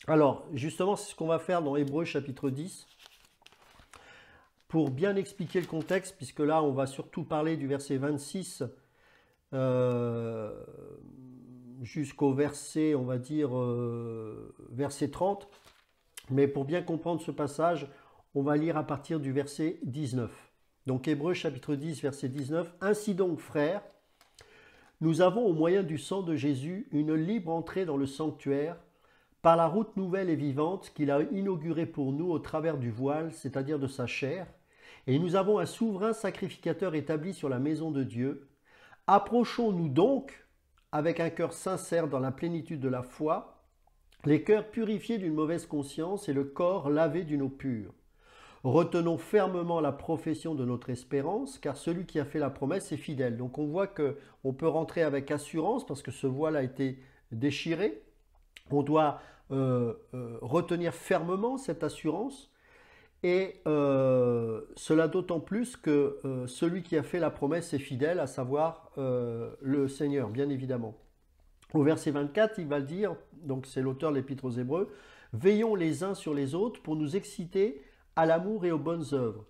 Alors, justement, c'est ce qu'on va faire dans Hébreux chapitre 10, pour bien expliquer le contexte, puisque là, on va surtout parler du verset 26 euh, jusqu'au verset, on va dire, verset 30. Mais pour bien comprendre ce passage, on va lire à partir du verset 19. Donc Hébreux chapitre 10, verset 19. Ainsi donc, frères, nous avons au moyen du sang de Jésus une libre entrée dans le sanctuaire par la route nouvelle et vivante qu'il a inaugurée pour nous au travers du voile, c'est-à-dire de sa chair. Et nous avons un souverain sacrificateur établi sur la maison de Dieu. Approchons-nous donc avec un cœur sincère dans la plénitude de la foi, les cœurs purifiés d'une mauvaise conscience et le corps lavé d'une eau pure. Retenons fermement la profession de notre espérance, car celui qui a fait la promesse est fidèle. Donc on voit qu'on peut rentrer avec assurance, parce que ce voile a été déchiré. On doit retenir fermement cette assurance, et cela d'autant plus que celui qui a fait la promesse est fidèle, à savoir le Seigneur, bien évidemment. Au verset 24, il va le dire, donc c'est l'auteur de l'Épître aux Hébreux, « Veillons les uns sur les autres pour nous exciter à l'amour et aux bonnes œuvres.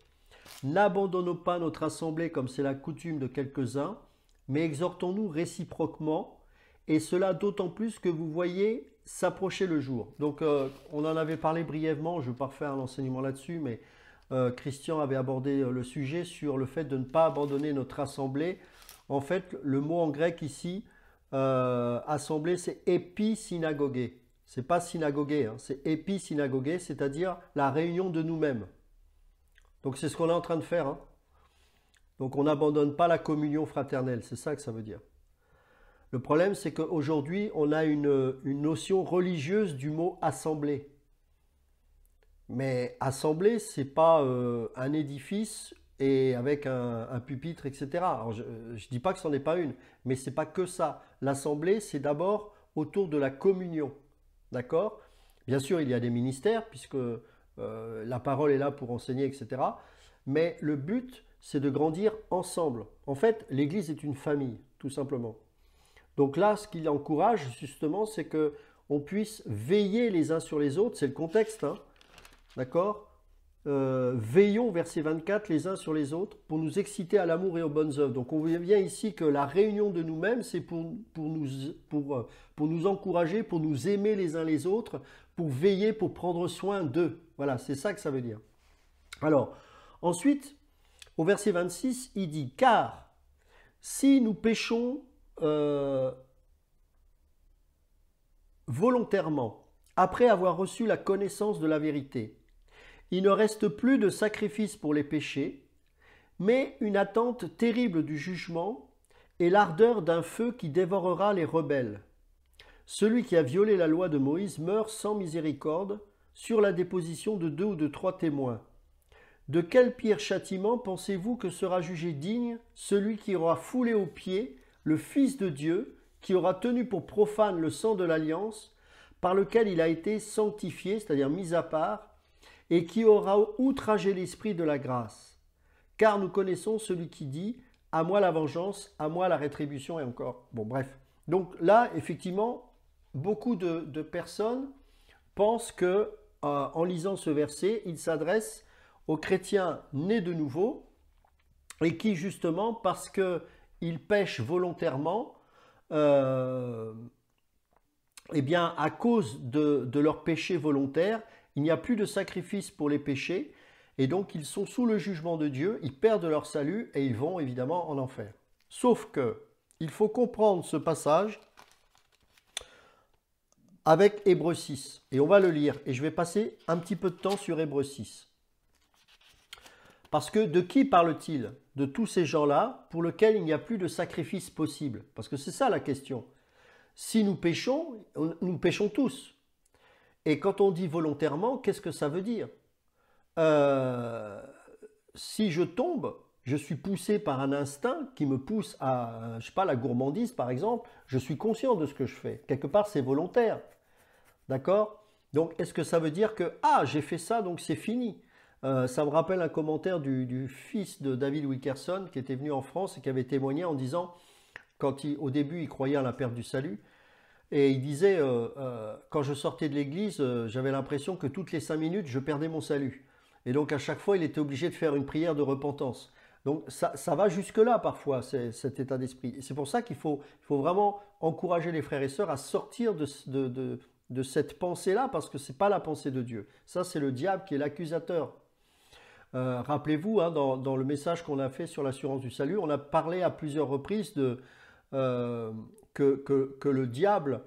N'abandonnons pas notre assemblée comme c'est la coutume de quelques-uns, mais exhortons-nous réciproquement, et cela d'autant plus que vous voyez s'approcher le jour. » Donc on en avait parlé brièvement, je ne vais pas refaire un enseignement là-dessus, mais Christian avait abordé le sujet sur le fait de ne pas abandonner notre assemblée. En fait, le mot en grec ici, assemblée, c'est épisynagogé. C'est pas synagogé, hein, c'est épisynagogé, c'est-à-dire la réunion de nous-mêmes. Donc c'est ce qu'on est en train de faire. Hein. Donc on n'abandonne pas la communion fraternelle, c'est ça que ça veut dire. Le problème, c'est qu'aujourd'hui, on a une notion religieuse du mot assemblée. Mais assemblée, c'est pas un édifice et avec un pupitre, etc. Alors, je ne dis pas que ce n'en est pas une, mais c'est pas que ça. L'assemblée, c'est d'abord autour de la communion. D'accord? Bien sûr, il y a des ministères, puisque la parole est là pour enseigner, etc. Mais le but, c'est de grandir ensemble. En fait, l'Église est une famille, tout simplement. Donc là, ce qu'il encourage, justement, c'est qu'on puisse veiller les uns sur les autres. C'est le contexte, hein, d'accord? Veillons, verset 24, les uns sur les autres, pour nous exciter à l'amour et aux bonnes œuvres. Donc on voit bien ici que la réunion de nous-mêmes, c'est pour nous encourager, pour nous aimer les uns les autres, pour veiller, pour prendre soin d'eux. Voilà, c'est ça que ça veut dire. Alors, ensuite, au verset 26, il dit, « Car si nous péchons volontairement, après avoir reçu la connaissance de la vérité, il ne reste plus de sacrifice pour les péchés, mais une attente terrible du jugement et l'ardeur d'un feu qui dévorera les rebelles. Celui qui a violé la loi de Moïse meurt sans miséricorde sur la déposition de 2 ou de 3 témoins. De quel pire châtiment pensez-vous que sera jugé digne celui qui aura foulé aux pieds le Fils de Dieu, qui aura tenu pour profane le sang de l'alliance, par lequel il a été sanctifié, c'est-à-dire mis à part, et qui aura outragé l'esprit de la grâce? Car nous connaissons celui qui dit « À moi la vengeance, à moi la rétribution » et encore. Bon, bref. Donc là, effectivement, beaucoup de personnes pensent que, en lisant ce verset, il s'adresse aux chrétiens nés de nouveau et qui, justement, parce qu'ils pêchent volontairement, eh bien, à cause de leur péché volontaire, il n'y a plus de sacrifice pour les péchés, et donc ils sont sous le jugement de Dieu, ils perdent leur salut et ils vont évidemment en enfer. Sauf que il faut comprendre ce passage avec Hébreux 6, et on va le lire, et je vais passer un petit peu de temps sur Hébreux 6. Parce que de qui parle-t-il? De tous ces gens-là pour lesquels il n'y a plus de sacrifice possible. Parce que c'est ça la question. Si nous péchons tous. Et quand on dit volontairement, qu'est-ce que ça veut dire? Si je tombe, je suis poussé par un instinct qui me pousse à, je sais pas, la gourmandise par exemple, je suis conscient de ce que je fais. Quelque part, c'est volontaire. D'accord? Donc, est-ce que ça veut dire que, ah, j'ai fait ça, donc c'est fini? Ça me rappelle un commentaire du fils de David Wilkerson qui était venu en France et qui avait témoigné en disant, au début, il croyait à la perte du salut, Et il disait, quand je sortais de l'église, j'avais l'impression que toutes les 5 minutes, je perdais mon salut. Et donc à chaque fois, il était obligé de faire une prière de repentance. Donc ça va jusque-là parfois, cet état d'esprit. Et c'est pour ça qu'il faut vraiment encourager les frères et sœurs à sortir de cette pensée-là, parce que ce n'est pas la pensée de Dieu. Ça, c'est le diable qui est l'accusateur. Rappelez-vous, hein, dans le message qu'on a fait sur l'assurance du salut, on a parlé à plusieurs reprises que le diable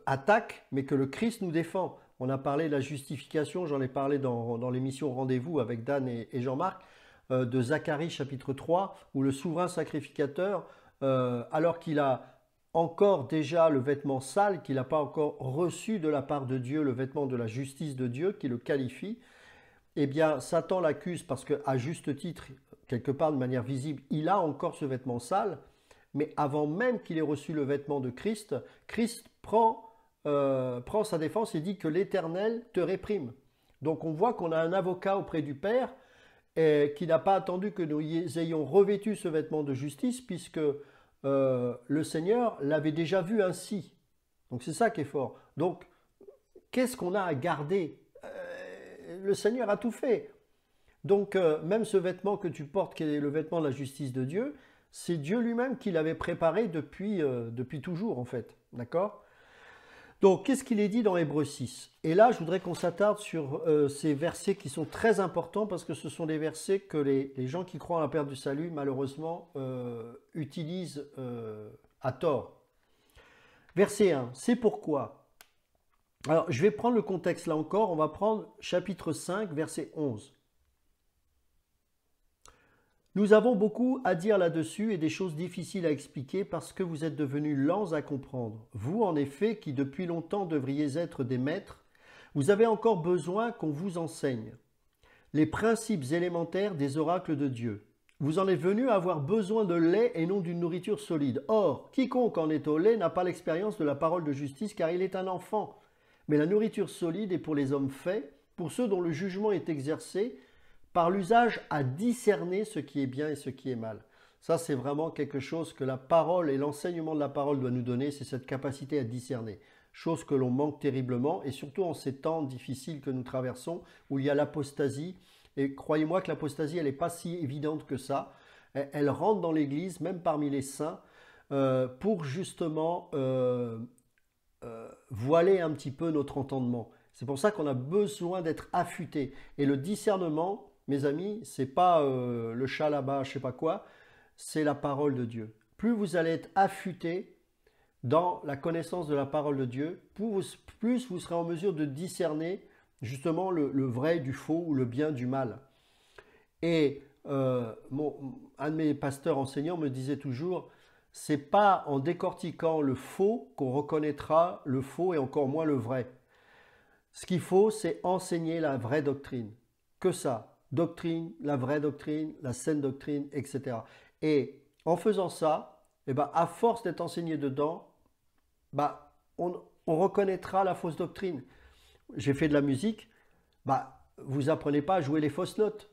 attaque, mais que le Christ nous défend. On a parlé de la justification, j'en ai parlé dans l'émission Rendez-vous avec Dan et Jean-Marc, de Zacharie chapitre 3, où le souverain sacrificateur, alors qu'il a encore déjà le vêtement sale, qu'il n'a pas encore reçu de la part de Dieu, le vêtement de la justice de Dieu, qui le qualifie, eh bien Satan l'accuse parce qu'à juste titre, quelque part de manière visible, il a encore ce vêtement sale, mais avant même qu'il ait reçu le vêtement de Christ, Christ prend sa défense et dit que l'Éternel te réprime. Donc on voit qu'on a un avocat auprès du Père qui n'a pas attendu que nous ayons revêtu ce vêtement de justice, puisque le Seigneur l'avait déjà vu ainsi. Donc c'est ça qui est fort. Donc qu'est-ce qu'on a à garder? Le Seigneur a tout fait. Donc même ce vêtement que tu portes, qui est le vêtement de la justice de Dieu, c'est Dieu lui-même qui l'avait préparé depuis toujours en fait. D'accord? Donc, qu'est-ce qu'il est dit dans Hébreux 6? Et là, je voudrais qu'on s'attarde sur ces versets qui sont très importants, parce que ce sont des versets que les gens qui croient en la perte du salut, malheureusement, utilisent à tort. Verset 1, c'est pourquoi. Alors, je vais prendre le contexte là encore, on va prendre chapitre 5, verset 11. Nous avons beaucoup à dire là-dessus et des choses difficiles à expliquer parce que vous êtes devenus lents à comprendre. Vous, en effet, qui depuis longtemps devriez être des maîtres, vous avez encore besoin qu'on vous enseigne les principes élémentaires des oracles de Dieu. Vous en êtes venus à avoir besoin de lait et non d'une nourriture solide. Or, quiconque en est au lait n'a pas l'expérience de la parole de justice car il est un enfant. Mais la nourriture solide est pour les hommes faits, pour ceux dont le jugement est exercé, par l'usage à discerner ce qui est bien et ce qui est mal. Ça, c'est vraiment quelque chose que la parole et l'enseignement de la parole doit nous donner, c'est cette capacité à discerner. Chose que l'on manque terriblement, et surtout en ces temps difficiles que nous traversons, où il y a l'apostasie. Et croyez-moi que l'apostasie, elle n'est pas si évidente que ça. Elle rentre dans l'Église, même parmi les saints, pour justement voiler un petit peu notre entendement. C'est pour ça qu'on a besoin d'être affûté. Et le discernement, mes amis, c'est pas le chat là-bas, je sais pas quoi, c'est la parole de Dieu. Plus vous allez être affûté dans la connaissance de la parole de Dieu, plus vous serez en mesure de discerner justement le vrai du faux ou le bien du mal. Et un de mes pasteurs enseignants me disait toujours, c'est pas en décortiquant le faux qu'on reconnaîtra le faux et encore moins le vrai. Ce qu'il faut, c'est enseigner la vraie doctrine. Que ça. Doctrine, la vraie doctrine, la saine doctrine, etc. Et en faisant ça, eh ben, à force d'être enseigné dedans, on reconnaîtra la fausse doctrine. J'ai fait de la musique, vous apprenez pas à jouer les fausses notes.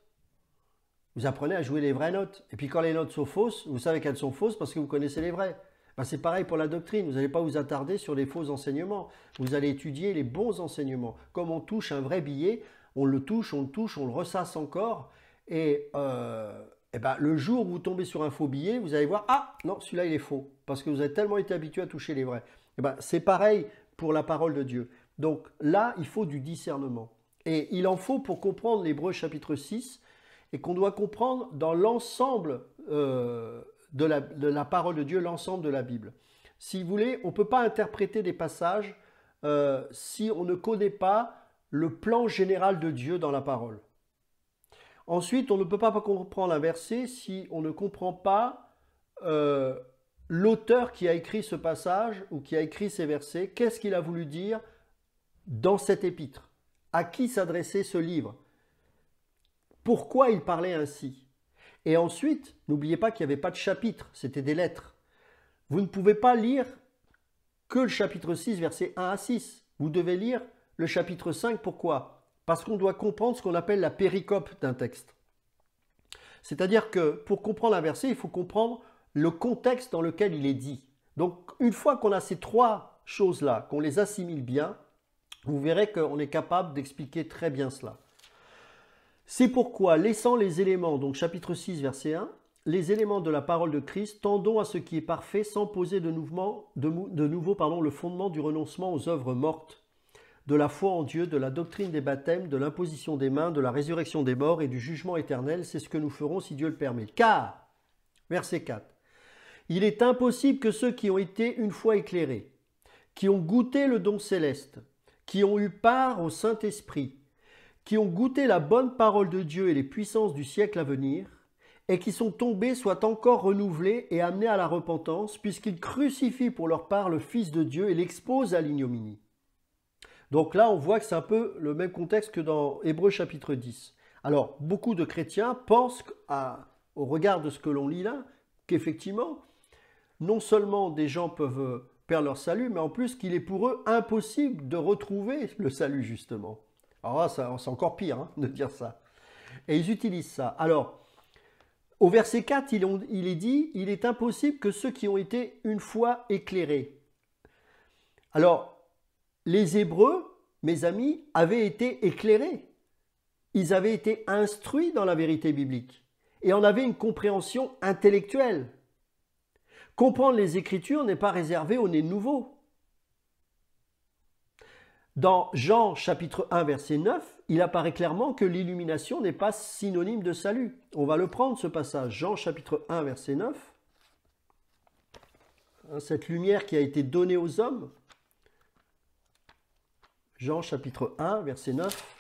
Vous apprenez à jouer les vraies notes. Et puis quand les notes sont fausses, vous savez qu'elles sont fausses parce que vous connaissez les vraies. C'est pareil pour la doctrine, vous n'allez pas vous attarder sur les faux enseignements. Vous allez étudier les bons enseignements. Comme on touche un vrai billet, on le touche, on le ressasse encore. Et le jour où vous tombez sur un faux billet, vous allez voir, ah non, celui-là il est faux. Parce que vous avez tellement été habitué à toucher les vrais. C'est pareil pour la parole de Dieu. Donc là, il faut du discernement. Et il en faut pour comprendre l'Hébreux chapitre 6 et qu'on doit comprendre dans l'ensemble de la parole de Dieu, l'ensemble de la Bible. Si vous voulez, on ne peut pas interpréter des passages si on ne connaît pas le plan général de Dieu dans la parole. Ensuite, on ne peut pas comprendre un verset si on ne comprend pas l'auteur qui a écrit ce passage ou qui a écrit ces versets. Qu'est-ce qu'il a voulu dire dans cet épître? À qui s'adressait ce livre? Pourquoi il parlait ainsi? Et ensuite, n'oubliez pas qu'il n'y avait pas de chapitre, c'était des lettres. Vous ne pouvez pas lire que le chapitre 6, versets 1 à 6. Vous devez lire le chapitre 5, pourquoi? Parce qu'on doit comprendre ce qu'on appelle la péricope d'un texte. C'est-à-dire que pour comprendre un verset, il faut comprendre le contexte dans lequel il est dit. Donc, une fois qu'on a ces trois choses-là, qu'on les assimile bien, vous verrez qu'on est capable d'expliquer très bien cela. C'est pourquoi, laissant les éléments, donc chapitre 6, verset 1, les éléments de la parole de Christ, tendons à ce qui est parfait sans poser de nouveau le fondement du renoncement aux œuvres mortes, de la foi en Dieu, de la doctrine des baptêmes, de l'imposition des mains, de la résurrection des morts et du jugement éternel. C'est ce que nous ferons si Dieu le permet. Car, verset 4, il est impossible que ceux qui ont été une fois éclairés, qui ont goûté le don céleste, qui ont eu part au Saint-Esprit, qui ont goûté la bonne parole de Dieu et les puissances du siècle à venir, et qui sont tombés soient encore renouvelés et amenés à la repentance, puisqu'ils crucifient pour leur part le Fils de Dieu et l'exposent à l'ignominie. Donc là, on voit que c'est un peu le même contexte que dans Hébreux chapitre 10. Alors, beaucoup de chrétiens pensent, au regard de ce que l'on lit là, qu'effectivement, non seulement des gens peuvent perdre leur salut, mais en plus qu'il est pour eux impossible de retrouver le salut, justement. Alors là, c'est encore pire de dire ça. Et ils utilisent ça. Alors, au verset 4, il est dit « Il est impossible que ceux qui ont été une fois éclairés ». Alors, les Hébreux, mes amis, avaient été éclairés. Ils avaient été instruits dans la vérité biblique et en avaient une compréhension intellectuelle. Comprendre les Écritures n'est pas réservé aux nés nouveaux. Dans Jean chapitre 1 verset 9, il apparaît clairement que l'illumination n'est pas synonyme de salut. On va le prendre ce passage, Jean chapitre 1 verset 9. Cette lumière qui a été donnée aux hommes. Jean chapitre 1 verset 9.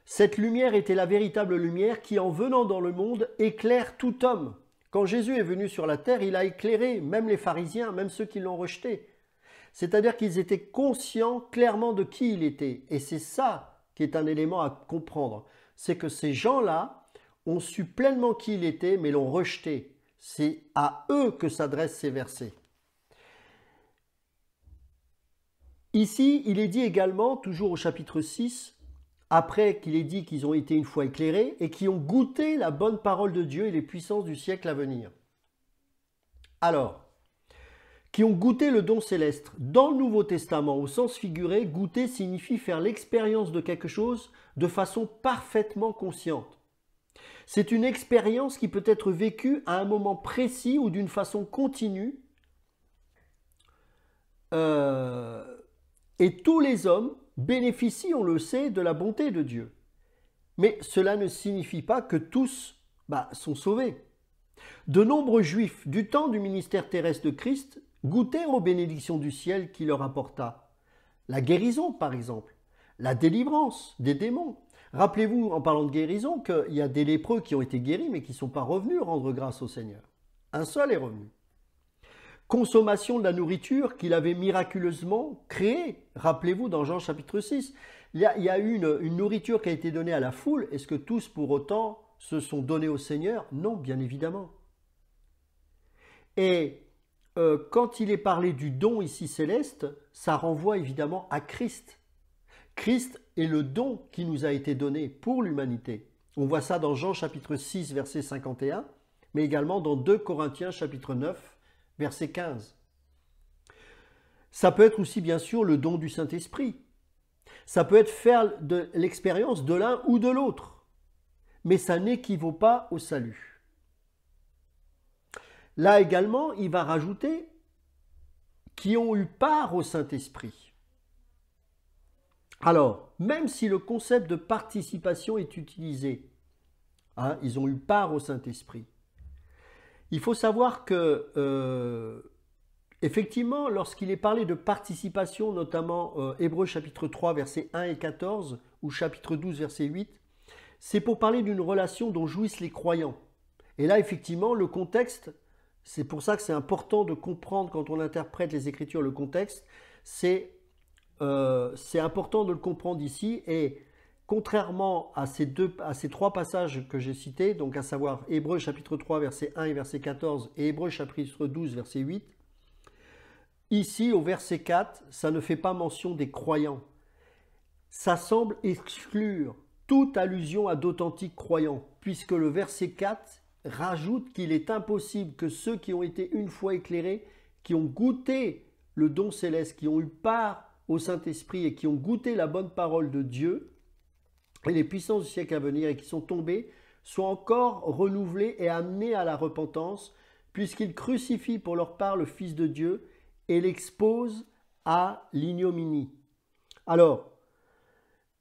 Cette lumière était la véritable lumière qui, en venant dans le monde, éclaire tout homme. Quand Jésus est venu sur la terre, il a éclairé même les pharisiens, même ceux qui l'ont rejeté. C'est-à-dire qu'ils étaient conscients clairement de qui il était. Et c'est ça qui est un élément à comprendre. C'est que ces gens-là ont su pleinement qui il était, mais l'ont rejeté. C'est à eux que s'adressent ces versets. Ici, il est dit également, toujours au chapitre 6, après qu'il ait dit qu'ils ont été une fois éclairés et qui ont goûté la bonne parole de Dieu et les puissances du siècle à venir. Alors, qui ont goûté le don céleste. Dans le Nouveau Testament, au sens figuré, goûter signifie faire l'expérience de quelque chose de façon parfaitement consciente. C'est une expérience qui peut être vécue à un moment précis ou d'une façon continue. Et tous les hommes bénéficient, on le sait, de la bonté de Dieu. Mais cela ne signifie pas que tous sont sauvés. De nombreux Juifs du temps du ministère terrestre de Christ goûtèrent aux bénédictions du ciel qu'il leur apporta. La guérison, par exemple, la délivrance des démons. Rappelez-vous, en parlant de guérison, qu'il y a des lépreux qui ont été guéris mais qui ne sont pas revenus rendre grâce au Seigneur. Un seul est revenu. Consommation de la nourriture qu'il avait miraculeusement créée. Rappelez-vous, dans Jean chapitre 6, il y a eu une nourriture qui a été donnée à la foule. Est-ce que tous, pour autant, se sont donnés au Seigneur? Non, bien évidemment. Et quand il est parlé du don ici céleste, ça renvoie évidemment à Christ. Christ est le don qui nous a été donné pour l'humanité. On voit ça dans Jean chapitre 6, verset 51, mais également dans 2 Corinthiens chapitre 9, verset 15. Ça peut être aussi bien sûr le don du Saint-Esprit. Ça peut être faire de l'expérience de l'un ou de l'autre. Mais ça n'équivaut pas au salut. Là également, il va rajouter qui ont eu part au Saint-Esprit. Alors, même si le concept de participation est utilisé, ils ont eu part au Saint-Esprit, il faut savoir que, effectivement, lorsqu'il est parlé de participation, notamment Hébreux chapitre 3, versets 1 et 14, ou chapitre 12, verset 8, c'est pour parler d'une relation dont jouissent les croyants. Et là, effectivement, le contexte, c'est pour ça que c'est important de comprendre quand on interprète les Écritures le contexte, c'est important de le comprendre ici. Et contrairement à ces trois passages que j'ai cités, donc à savoir Hébreux chapitre 3, verset 1 et verset 14 et Hébreux chapitre 12, verset 8, ici au verset 4, ça ne fait pas mention des croyants. Ça semble exclure toute allusion à d'authentiques croyants, puisque le verset 4 rajoute qu'il est impossible que ceux qui ont été une fois éclairés, qui ont goûté le don céleste, qui ont eu part au Saint-Esprit et qui ont goûté la bonne parole de Dieu et les puissances du siècle à venir et qui sont tombés, soient encore renouvelés et amenés à la repentance, puisqu'ils crucifient pour leur part le Fils de Dieu et l'exposent à l'ignominie. Alors,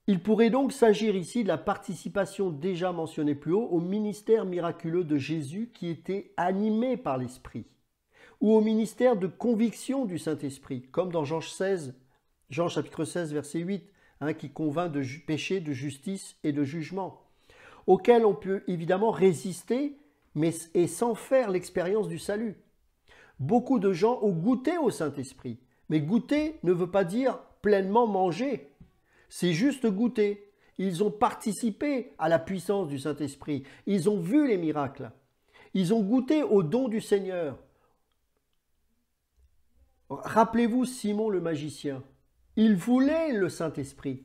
il pourrait donc s'agir ici de la participation déjà mentionnée plus haut au ministère miraculeux de Jésus qui était animé par l'Esprit, ou au ministère de conviction du Saint-Esprit, comme dans Jean chapitre 16, verset 8, qui convainc de péché, de justice et de jugement, auquel on peut évidemment résister, mais et sans faire l'expérience du salut. Beaucoup de gens ont goûté au Saint-Esprit, mais goûter ne veut pas dire pleinement manger. C'est juste goûter. Ils ont participé à la puissance du Saint-Esprit. Ils ont vu les miracles. Ils ont goûté au don du Seigneur. Rappelez-vous Simon le magicien. Il voulait le Saint-Esprit,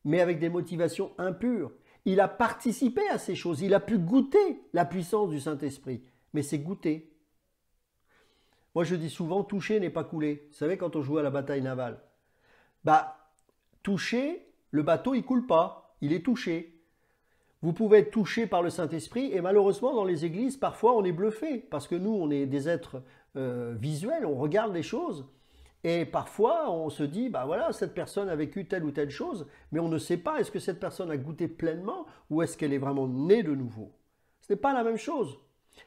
mais avec des motivations impures. Il a participé à ces choses. Il a pu goûter la puissance du Saint-Esprit. Mais c'est goûter. Moi, je dis souvent, toucher n'est pas couler. Vous savez, quand on joue à la bataille navale, toucher, le bateau, il coule pas, il est touché. Vous pouvez être touché par le Saint-Esprit et malheureusement, dans les églises, parfois, on est bluffé parce que nous, on est des êtres visuels, on regarde les choses et parfois, on se dit, voilà, cette personne a vécu telle ou telle chose, mais on ne sait pas, est-ce que cette personne a goûté pleinement ou est-ce qu'elle est vraiment née de nouveau? Ce n'est pas la même chose.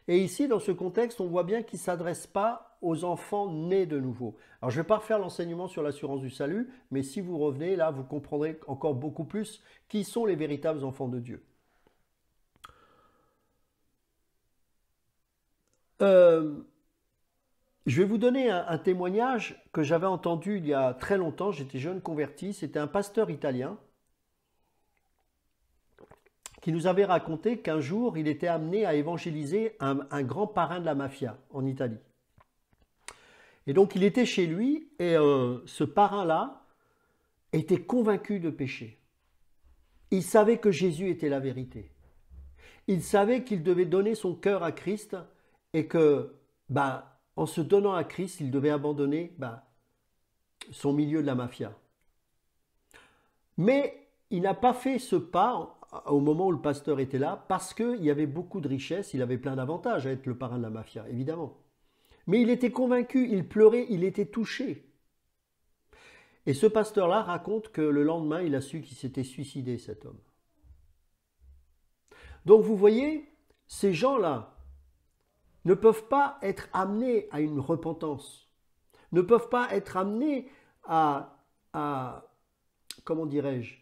Et ici, dans ce contexte, on voit bien qu'il ne s'adresse pas aux enfants nés de nouveau. Alors, je ne vais pas refaire l'enseignement sur l'assurance du salut, mais si vous revenez, là, vous comprendrez encore beaucoup plus qui sont les véritables enfants de Dieu. Je vais vous donner un témoignage que j'avais entendu il y a très longtemps. J'étais jeune converti. C'était un pasteur italien qui nous avait raconté qu'un jour, il était amené à évangéliser un grand parrain de la mafia en Italie. Et donc, il était chez lui et ce parrain-là était convaincu de péché. Il savait que Jésus était la vérité. Il savait qu'il devait donner son cœur à Christ et que, en se donnant à Christ, il devait abandonner son milieu de la mafia. Mais il n'a pas fait ce pas au moment où le pasteur était là, parce qu'il y avait beaucoup de richesses, il avait plein d'avantages à être le parrain de la mafia, évidemment. Mais il était convaincu, il pleurait, il était touché. Et ce pasteur-là raconte que le lendemain, il a su qu'il s'était suicidé, cet homme. Donc vous voyez, ces gens-là ne peuvent pas être amenés à une repentance, ne peuvent pas être amenés à comment dirais-je,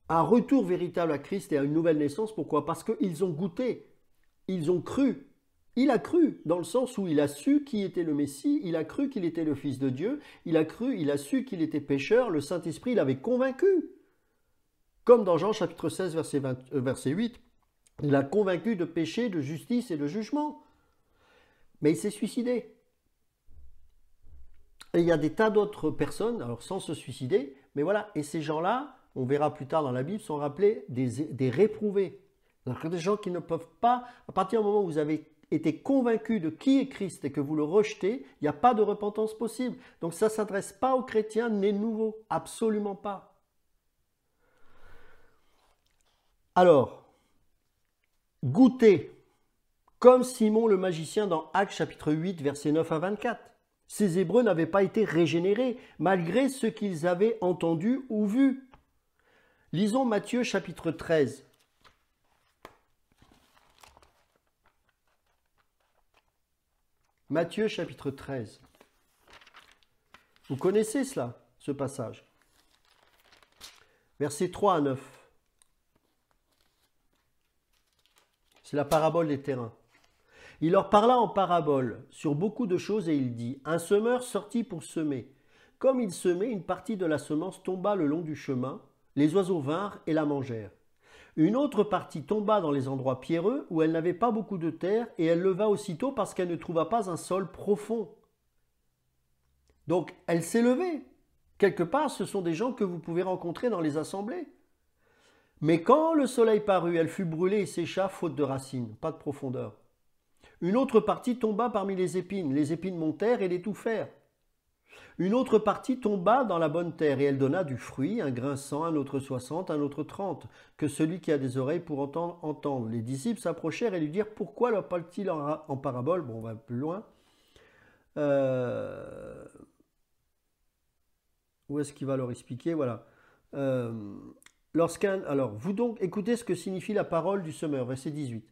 un retour véritable à Christ et à une nouvelle naissance. Pourquoi? Parce qu'ils ont goûté, ils ont cru. Il a cru, dans le sens où il a su qui était le Messie, il a cru qu'il était le Fils de Dieu, il a su qu'il était pécheur, le Saint-Esprit l'avait convaincu. Comme dans Jean chapitre 16, verset 8, il a convaincu de péché, de justice et de jugement. Mais il s'est suicidé. Et il y a des tas d'autres personnes, alors sans se suicider, mais voilà, et ces gens-là, on verra plus tard dans la Bible, sont rappelés des réprouvés. Donc des gens qui ne peuvent pas, à partir du moment où vous avez été convaincu de qui est Christ et que vous le rejetez, il n'y a pas de repentance possible. Donc ça ne s'adresse pas aux chrétiens nés de nouveau, absolument pas. Alors, goûtez, comme Simon le magicien dans Actes chapitre 8, versets 9 à 24. Ces Hébreux n'avaient pas été régénérés, malgré ce qu'ils avaient entendu ou vu. Lisons Matthieu chapitre 13. Matthieu chapitre 13. Vous connaissez cela, ce passage. Versets 3 à 9. C'est la parabole des terrains. Il leur parla en parabole sur beaucoup de choses et il dit, un semeur sortit pour semer. Comme il semait, une partie de la semence tomba le long du chemin, les oiseaux vinrent et la mangèrent. Une autre partie tomba dans les endroits pierreux où elle n'avait pas beaucoup de terre et elle leva aussitôt parce qu'elle ne trouva pas un sol profond. Donc elle s'est levée Quelque part, ce sont des gens que vous pouvez rencontrer dans les assemblées. Mais quand le soleil parut, elle fut brûlée et sécha, faute de racines, pas de profondeur. Une autre partie tomba parmi les épines montèrent et l'étouffèrent. Une autre partie tomba dans la bonne terre, et elle donna du fruit, un grain 100, un autre 60, un autre 30. Que celui qui a des oreilles pour entendre, entende. Les disciples s'approchèrent et lui dirent, pourquoi leur parle-t-il en parabole? Bon, on va plus loin. Où est-ce qu'il va leur expliquer? Voilà. Alors, vous donc, écoutez ce que signifie la parole du semeur, verset 18.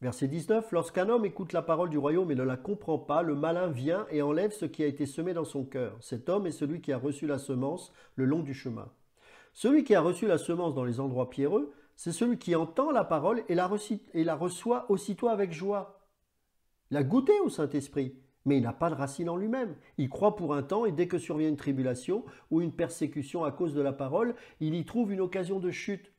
Verset 19, lorsqu'un homme écoute la parole du royaume et ne la comprend pas, le malin vient et enlève ce qui a été semé dans son cœur. Cet homme est celui qui a reçu la semence le long du chemin. Celui qui a reçu la semence dans les endroits pierreux, c'est celui qui entend la parole et la reçoit aussitôt avec joie. Il a goûté au Saint-Esprit, mais il n'a pas de racine en lui-même. Il croit pour un temps et dès que survient une tribulation ou une persécution à cause de la parole, il y trouve une occasion de chute.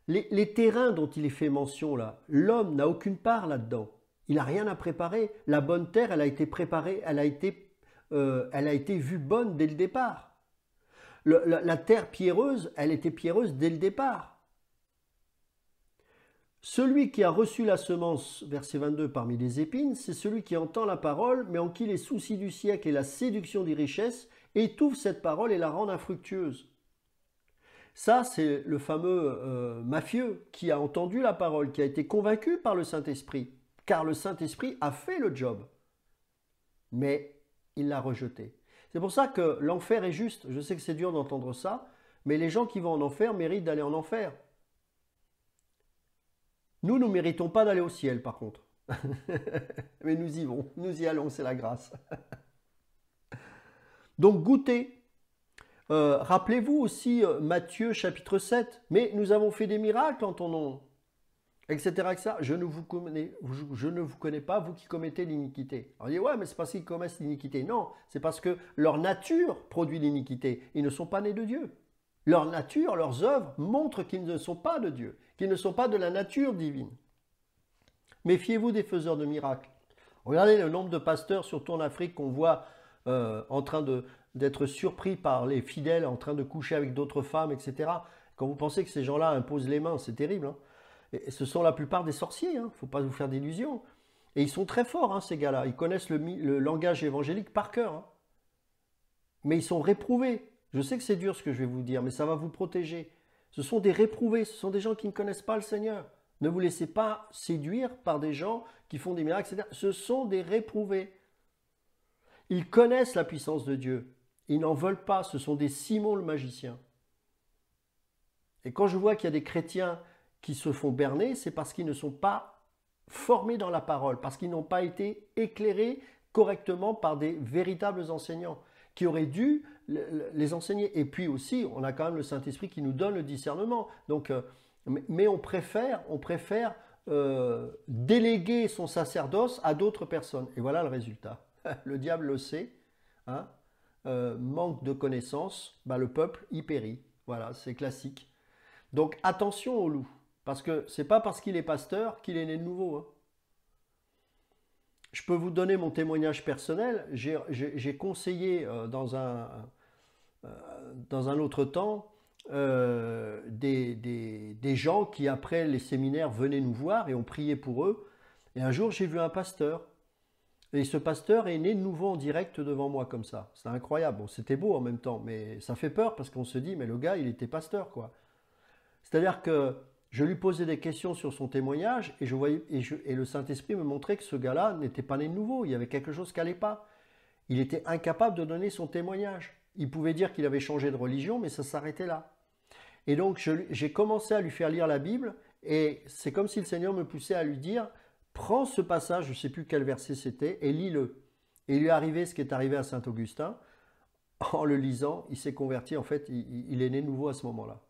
Les terrains dont il est fait mention là, l'homme n'a aucune part là-dedans. Il n'a rien à préparer. La bonne terre, elle a été préparée, elle a été vue bonne dès le départ. La terre pierreuse, elle était pierreuse dès le départ. Celui qui a reçu la semence, verset 22, parmi les épines, c'est celui qui entend la parole, mais en qui les soucis du siècle et la séduction des richesses étouffent cette parole et la rendent infructueuse. Ça, c'est le fameux mafieux qui a entendu la parole, qui a été convaincu par le Saint-Esprit, car le Saint-Esprit a fait le job, mais il l'a rejeté. C'est pour ça que l'enfer est juste. Je sais que c'est dur d'entendre ça, mais les gens qui vont en enfer méritent d'aller en enfer. Nous ne méritons pas d'aller au ciel, par contre. Mais nous y allons, c'est la grâce. Donc goûtez. Rappelez-vous aussi Matthieu chapitre 7. Mais nous avons fait des miracles en ton nom, etc. etc. Je ne vous connais pas, vous qui commettez l'iniquité. On dit, ouais, mais c'est parce qu'ils commettent l'iniquité. Non, c'est parce que leur nature produit l'iniquité. Ils ne sont pas nés de Dieu. Leur nature, leurs œuvres montrent qu'ils ne sont pas de Dieu, qu'ils ne sont pas de la nature divine. Méfiez-vous des faiseurs de miracles. Regardez le nombre de pasteurs, surtout en Afrique, qu'on voit en train d'être surpris par les fidèles, en train de coucher avec d'autres femmes, etc. Quand vous pensez que ces gens-là imposent les mains, c'est terrible. Hein. Et ce sont la plupart des sorciers, il ne faut pas vous faire d'illusions. Et ils sont très forts, hein, ces gars-là. Ils connaissent le langage évangélique par cœur. Hein. Mais ils sont réprouvés. Je sais que c'est dur ce que je vais vous dire, mais ça va vous protéger. Ce sont des réprouvés, ce sont des gens qui ne connaissent pas le Seigneur. Ne vous laissez pas séduire par des gens qui font des miracles, etc. Ce sont des réprouvés. Ils connaissent la puissance de Dieu. Ils n'en veulent pas. Ce sont des Simon le magicien. Et quand je vois qu'il y a des chrétiens qui se font berner, c'est parce qu'ils ne sont pas formés dans la parole, parce qu'ils n'ont pas été éclairés correctement par des véritables enseignants qui auraient dû les enseigner. Et puis aussi, on a quand même le Saint-Esprit qui nous donne le discernement. Donc, mais on préfère déléguer son sacerdoce à d'autres personnes. Et voilà le résultat. Le diable le sait. Hein, manque de connaissances, le peuple y périt. Voilà, c'est classique. Donc attention au loup. Parce que c'est pas parce qu'il est pasteur qu'il est né de nouveau. Hein. Je peux vous donner mon témoignage personnel. J'ai conseillé dans un autre temps des gens qui, après les séminaires, venaient nous voir et ont prié pour eux. Et un jour, j'ai vu un pasteur. Et ce pasteur est né de nouveau en direct devant moi comme ça. C'était incroyable. Bon, c'était beau en même temps, mais ça fait peur parce qu'on se dit, mais le gars, il était pasteur, quoi. C'est-à-dire que je lui posais des questions sur son témoignage et, et le Saint-Esprit me montrait que ce gars-là n'était pas né de nouveau. Il y avait quelque chose qui n'allait pas. Il était incapable de donner son témoignage. Il pouvait dire qu'il avait changé de religion, mais ça s'arrêtait là. Et donc, j'ai commencé à lui faire lire la Bible et c'est comme si le Seigneur me poussait à lui dire, prends ce passage, je ne sais plus quel verset c'était, et lis-le. Et il lui est arrivé ce qui est arrivé à saint Augustin. En le lisant, il s'est converti. En fait, il est né de nouveau à ce moment-là.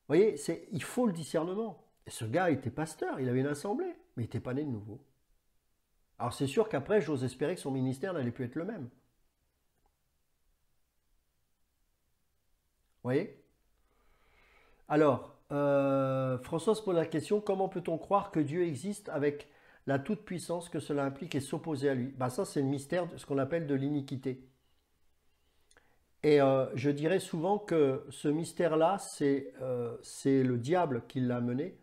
Vous voyez, il faut le discernement. Et ce gars était pasteur, il avait une assemblée, mais il n'était pas né de nouveau. Alors c'est sûr qu'après, j'ose espérer que son ministère n'allait plus être le même. Vous voyez? Alors, François se pose la question, comment peut-on croire que Dieu existe avec la toute-puissance que cela implique et s'opposer à lui? Ça, c'est le mystère de ce qu'on appelle de l'iniquité. Et je dirais souvent que ce mystère-là, c'est le diable qui l'a mené.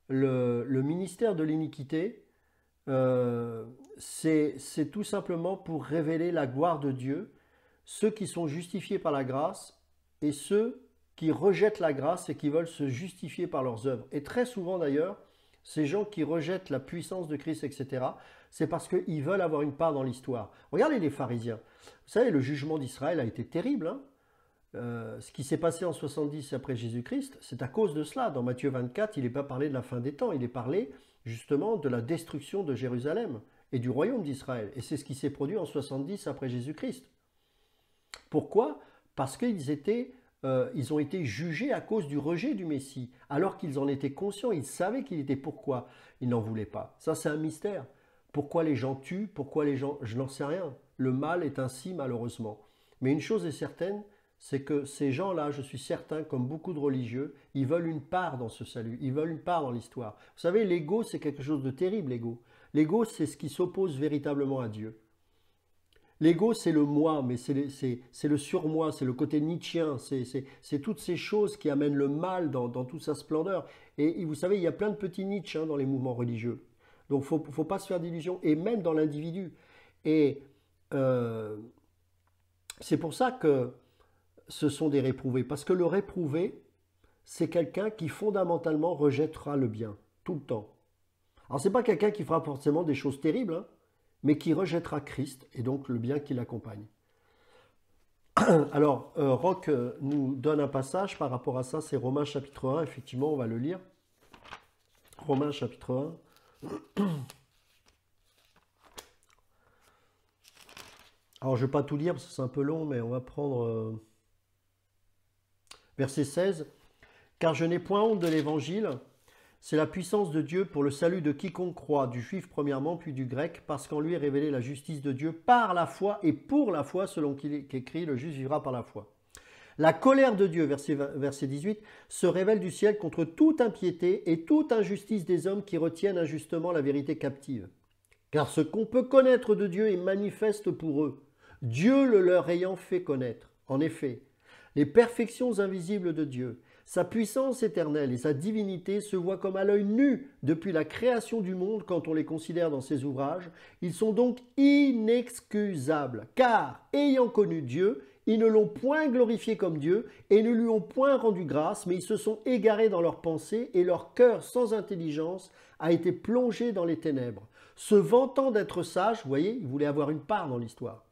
Le ministère de l'iniquité, c'est tout simplement pour révéler la gloire de Dieu, ceux qui sont justifiés par la grâce et ceux qui rejettent la grâce et qui veulent se justifier par leurs œuvres. Et très souvent d'ailleurs, ces gens qui rejettent la puissance de Christ, etc., c'est parce qu'ils veulent avoir une part dans l'histoire. Regardez les pharisiens. Vous savez, le jugement d'Israël a été terrible, hein. Ce qui s'est passé en 70 après Jésus-Christ, c'est à cause de cela. Dans Matthieu 24, il n'est pas parlé de la fin des temps, il est parlé justement de la destruction de Jérusalem et du royaume d'Israël. Et c'est ce qui s'est produit en 70 après Jésus-Christ. Pourquoi? Parce ils ont été jugés à cause du rejet du Messie, alors qu'ils en étaient conscients, ils savaient qu'il était pourquoi ils n'en voulaient pas. Ça, c'est un mystère. Pourquoi les gens tuent? Pourquoi les gens... Je n'en sais rien. Le mal est ainsi, malheureusement. Mais une chose est certaine, c'est que ces gens-là, je suis certain, comme beaucoup de religieux, ils veulent une part dans ce salut, ils veulent une part dans l'histoire. Vous savez, l'ego, c'est quelque chose de terrible, l'ego. L'ego, c'est ce qui s'oppose véritablement à Dieu. L'ego, c'est le moi, mais c'est le surmoi, c'est le côté nietzschéen, c'est toutes ces choses qui amènent le mal dans toute sa splendeur. Et vous savez, il y a plein de petits Nietzsche dans les mouvements religieux. Donc, il ne faut pas se faire d'illusions, et même dans l'individu. Et c'est pour ça que ce sont des réprouvés. Parce que le réprouvé, c'est quelqu'un qui fondamentalement rejettera le bien, tout le temps. Alors, ce n'est pas quelqu'un qui fera forcément des choses terribles, hein, mais qui rejettera Christ et donc le bien qui l'accompagne. Alors, Roch nous donne un passage par rapport à ça, c'est Romains chapitre 1, effectivement, on va le lire. Romains chapitre 1. Alors, je ne vais pas tout lire parce que c'est un peu long, mais on va prendre verset 16. « Car je n'ai point honte de l'évangile, c'est la puissance de Dieu pour le salut de quiconque croit, du juif premièrement, puis du grec, parce qu'en lui est révélée la justice de Dieu par la foi et pour la foi, selon qu'il est écrit, le juste vivra par la foi. La colère de Dieu, verset 18, se révèle du ciel contre toute impiété et toute injustice des hommes qui retiennent injustement la vérité captive. Car ce qu'on peut connaître de Dieu est manifeste pour eux, Dieu le leur ayant fait connaître. En effet, les perfections invisibles de Dieu, sa puissance éternelle et sa divinité se voient comme à l'œil nu depuis la création du monde quand on les considère dans ses ouvrages. Ils sont donc inexcusables, car, ayant connu Dieu, ils ne l'ont point glorifié comme Dieu et ne lui ont point rendu grâce, mais ils se sont égarés dans leurs pensées et leur cœur sans intelligence a été plongé dans les ténèbres. Se vantant d'être sages, vous voyez, ils voulaient avoir une part dans l'histoire.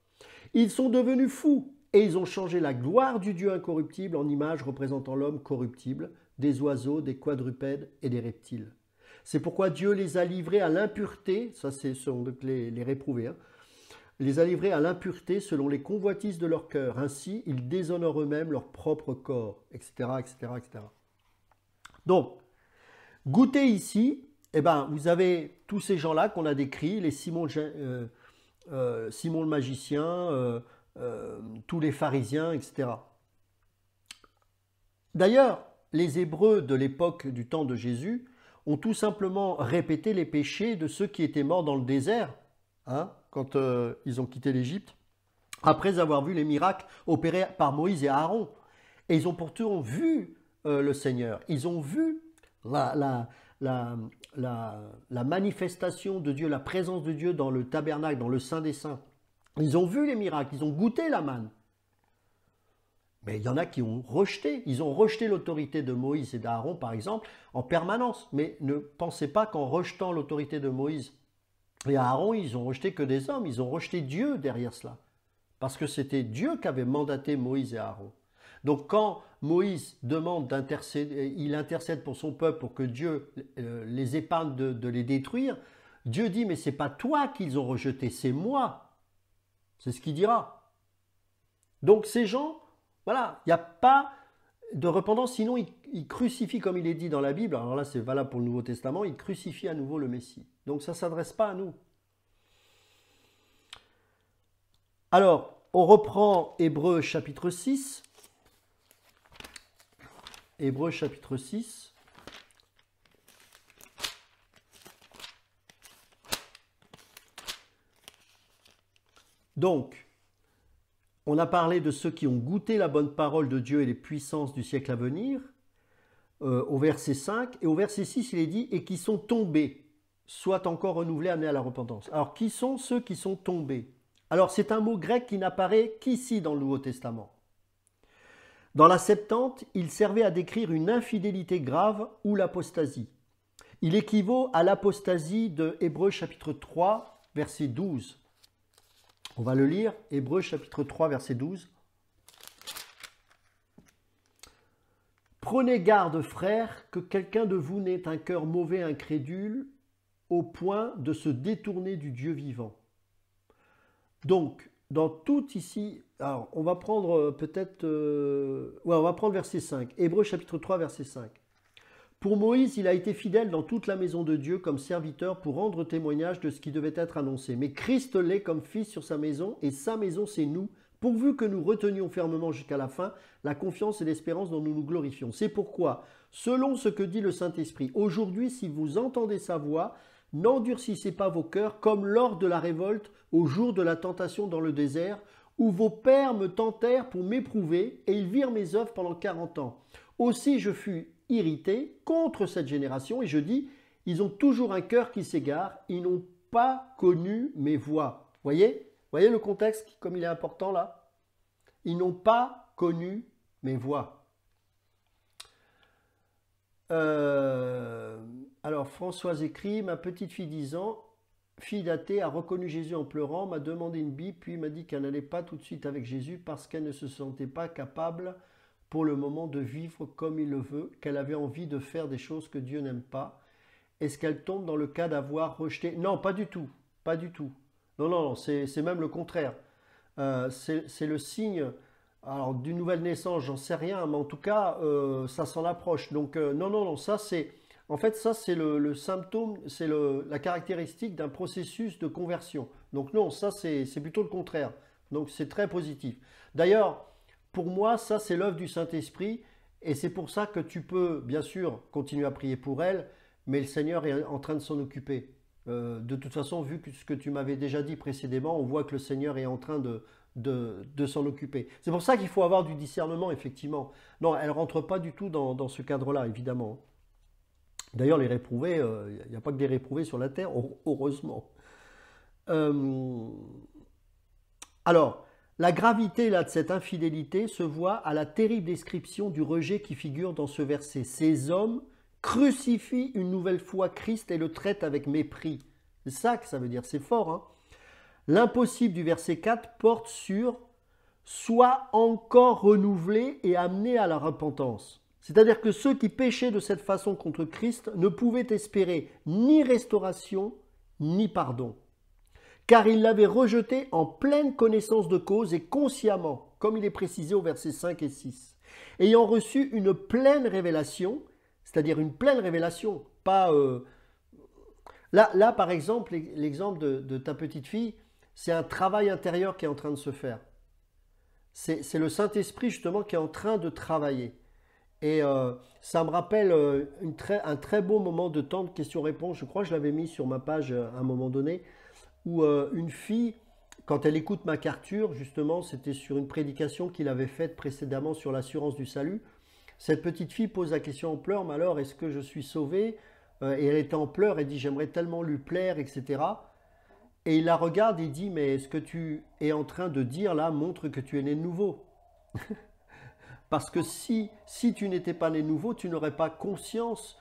Ils sont devenus fous. Et ils ont changé la gloire du Dieu incorruptible en image représentant l'homme corruptible, des oiseaux, des quadrupèdes et des reptiles. C'est pourquoi Dieu les a livrés à l'impureté, ça ce sont donc les réprouvés, hein, les a livrés à l'impureté selon les convoitises de leur cœur. Ainsi, ils déshonorent eux-mêmes leur propre corps, etc., etc., etc. Donc, goûtez ici, eh ben, vous avez tous ces gens-là qu'on a décrits, les Simon le magicien, tous les pharisiens, etc. D'ailleurs, les Hébreux de l'époque du temps de Jésus ont tout simplement répété les péchés de ceux qui étaient morts dans le désert, hein, quand ils ont quitté l'Égypte, après avoir vu les miracles opérés par Moïse et Aaron. Et ils ont pourtant vu le Seigneur. Ils ont vu la manifestation de Dieu, la présence de Dieu dans le tabernacle, dans le Saint des Saints. Ils ont vu les miracles, ils ont goûté la manne. Mais il y en a qui ont rejeté. Ils ont rejeté l'autorité de Moïse et d'Aaron, par exemple, en permanence. Mais ne pensez pas qu'en rejetant l'autorité de Moïse et Aaron, ils ont rejeté que des hommes. Ils ont rejeté Dieu derrière cela. Parce que c'était Dieu qui avait mandaté Moïse et Aaron. Donc quand Moïse demande d'intercéder, il intercède pour son peuple pour que Dieu les épargne de les détruire, Dieu dit, mais ce n'est pas toi qu'ils ont rejeté, c'est moi. C'est ce qu'il dira. Donc ces gens, voilà, il n'y a pas de repentance, sinon ils crucifient, comme il est dit dans la Bible, alors là c'est valable pour le Nouveau Testament, ils crucifient à nouveau le Messie. Donc ça ne s'adresse pas à nous. Alors, on reprend Hébreux chapitre 6. Hébreux chapitre 6. Donc, on a parlé de ceux qui ont goûté la bonne parole de Dieu et les puissances du siècle à venir, au verset 5. Et au verset 6, il est dit « et qui sont tombés, soit encore renouvelés, amenés à la repentance ». Alors, qui sont ceux qui sont tombés? Alors, c'est un mot grec qui n'apparaît qu'ici dans le Nouveau Testament. Dans la Septante, il servait à décrire une infidélité grave ou l'apostasie. Il équivaut à l'apostasie de Hébreux chapitre 3, verset 12. On va le lire, Hébreux chapitre 3, verset 12. « Prenez garde, frères, que quelqu'un de vous n'ait un cœur mauvais, incrédule, au point de se détourner du Dieu vivant. » Donc, dans tout ici, alors on va prendre peut-être, on va prendre verset 5, Hébreux chapitre 3, verset 5. Pour Moïse, il a été fidèle dans toute la maison de Dieu comme serviteur pour rendre témoignage de ce qui devait être annoncé. Mais Christ l'est comme fils sur sa maison, et sa maison c'est nous, pourvu que nous retenions fermement jusqu'à la fin la confiance et l'espérance dont nous nous glorifions. C'est pourquoi, selon ce que dit le Saint-Esprit, aujourd'hui, si vous entendez sa voix, n'endurcissez pas vos cœurs comme lors de la révolte au jour de la tentation dans le désert, où vos pères me tentèrent pour m'éprouver, et ils virent mes œuvres pendant 40 ans. Aussi je fus irrité contre cette génération, et je dis, ils ont toujours un cœur qui s'égare, ils n'ont pas connu mes voies. Voyez le contexte, comme il est important là? Ils n'ont pas connu mes voies. Alors, Françoise écrit, ma petite fille 10 ans, fille d'athée, a reconnu Jésus en pleurant, m'a demandé une Bible, puis m'a dit qu'elle n'allait pas tout de suite avec Jésus parce qu'elle ne se sentait pas capable pour le moment de vivre comme il le veut, qu'elle avait envie de faire des choses que Dieu n'aime pas. Est-ce qu'elle tombe dans le cas d'avoir rejeté? Non, pas du tout, pas du tout. Non, c'est même le contraire. C'est le signe d'une nouvelle naissance, j'en sais rien, mais en tout cas, ça s'en approche. Donc, non, ça c'est... En fait, ça c'est le symptôme, c'est la caractéristique d'un processus de conversion. Donc non, ça c'est plutôt le contraire. Donc c'est très positif. D'ailleurs, pour moi, ça c'est l'œuvre du Saint-Esprit, et c'est pour ça que tu peux, bien sûr, continuer à prier pour elle, mais le Seigneur est en train de s'en occuper. De toute façon, vu que ce que tu m'avais déjà dit précédemment, on voit que le Seigneur est en train de s'en occuper. C'est pour ça qu'il faut avoir du discernement, effectivement. Non, elle ne rentre pas du tout dans ce cadre-là, évidemment. D'ailleurs, les réprouvés, il n'y a pas que des réprouvés sur la terre, heureusement. Alors, la gravité là, de cette infidélité se voit à la terrible description du rejet qui figure dans ce verset. Ces hommes crucifient une nouvelle fois Christ et le traitent avec mépris. C'est ça que ça veut dire, c'est fort. Hein. L'impossible du verset 4 porte sur « soit encore renouvelé et amené à la repentance ». C'est-à-dire que ceux qui péchaient de cette façon contre Christ ne pouvaient espérer ni restauration, ni pardon. Car ils l'avaient rejeté en pleine connaissance de cause et consciemment, comme il est précisé au verset 5 et 6. Ayant reçu une pleine révélation, c'est-à-dire une pleine révélation, pas... Là, par exemple, l'exemple de ta petite fille, c'est un travail intérieur qui est en train de se faire. C'est le Saint-Esprit justement qui est en train de travailler. Et ça me rappelle un très beau moment de temps de questions-réponses. Je crois que je l'avais mis sur ma page à un moment donné, où une fille, quand elle écoute MacArthur, justement, c'était sur une prédication qu'il avait faite précédemment sur l'assurance du salut. Cette petite fille pose la question en pleurs, mais alors est-ce que je suis sauvée? Et elle était en pleurs, elle dit j'aimerais tellement lui plaire, etc. Et il la regarde et dit mais ce que tu es en train de dire là montre que tu es né de nouveau. Parce que si tu n'étais pas né nouveau, tu n'aurais pas conscience,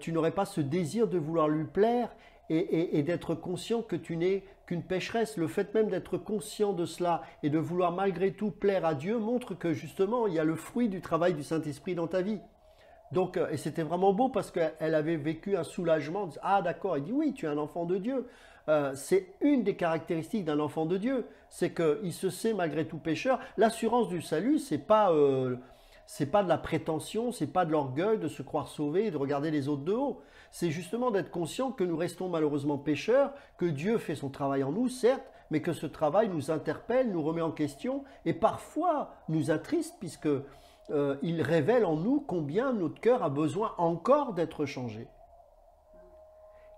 tu n'aurais pas ce désir de vouloir lui plaire et d'être conscient que tu n'es qu'une pécheresse. Le fait même d'être conscient de cela et de vouloir malgré tout plaire à Dieu montre que justement il y a le fruit du travail du Saint-Esprit dans ta vie. Donc, et c'était vraiment beau parce qu'elle avait vécu un soulagement. Ah d'accord, il dit oui, tu es un enfant de Dieu. C'est une des caractéristiques d'un enfant de Dieu, c'est qu'il se sait malgré tout pécheur. L'assurance du salut, c'est pas de la prétention, c'est pas de l'orgueil de se croire sauvé et de regarder les autres de haut. C'est justement d'être conscient que nous restons malheureusement pécheurs, que Dieu fait son travail en nous, certes, mais que ce travail nous interpelle, nous remet en question et parfois nous attriste puisque il révèle en nous combien notre cœur a besoin encore d'être changé.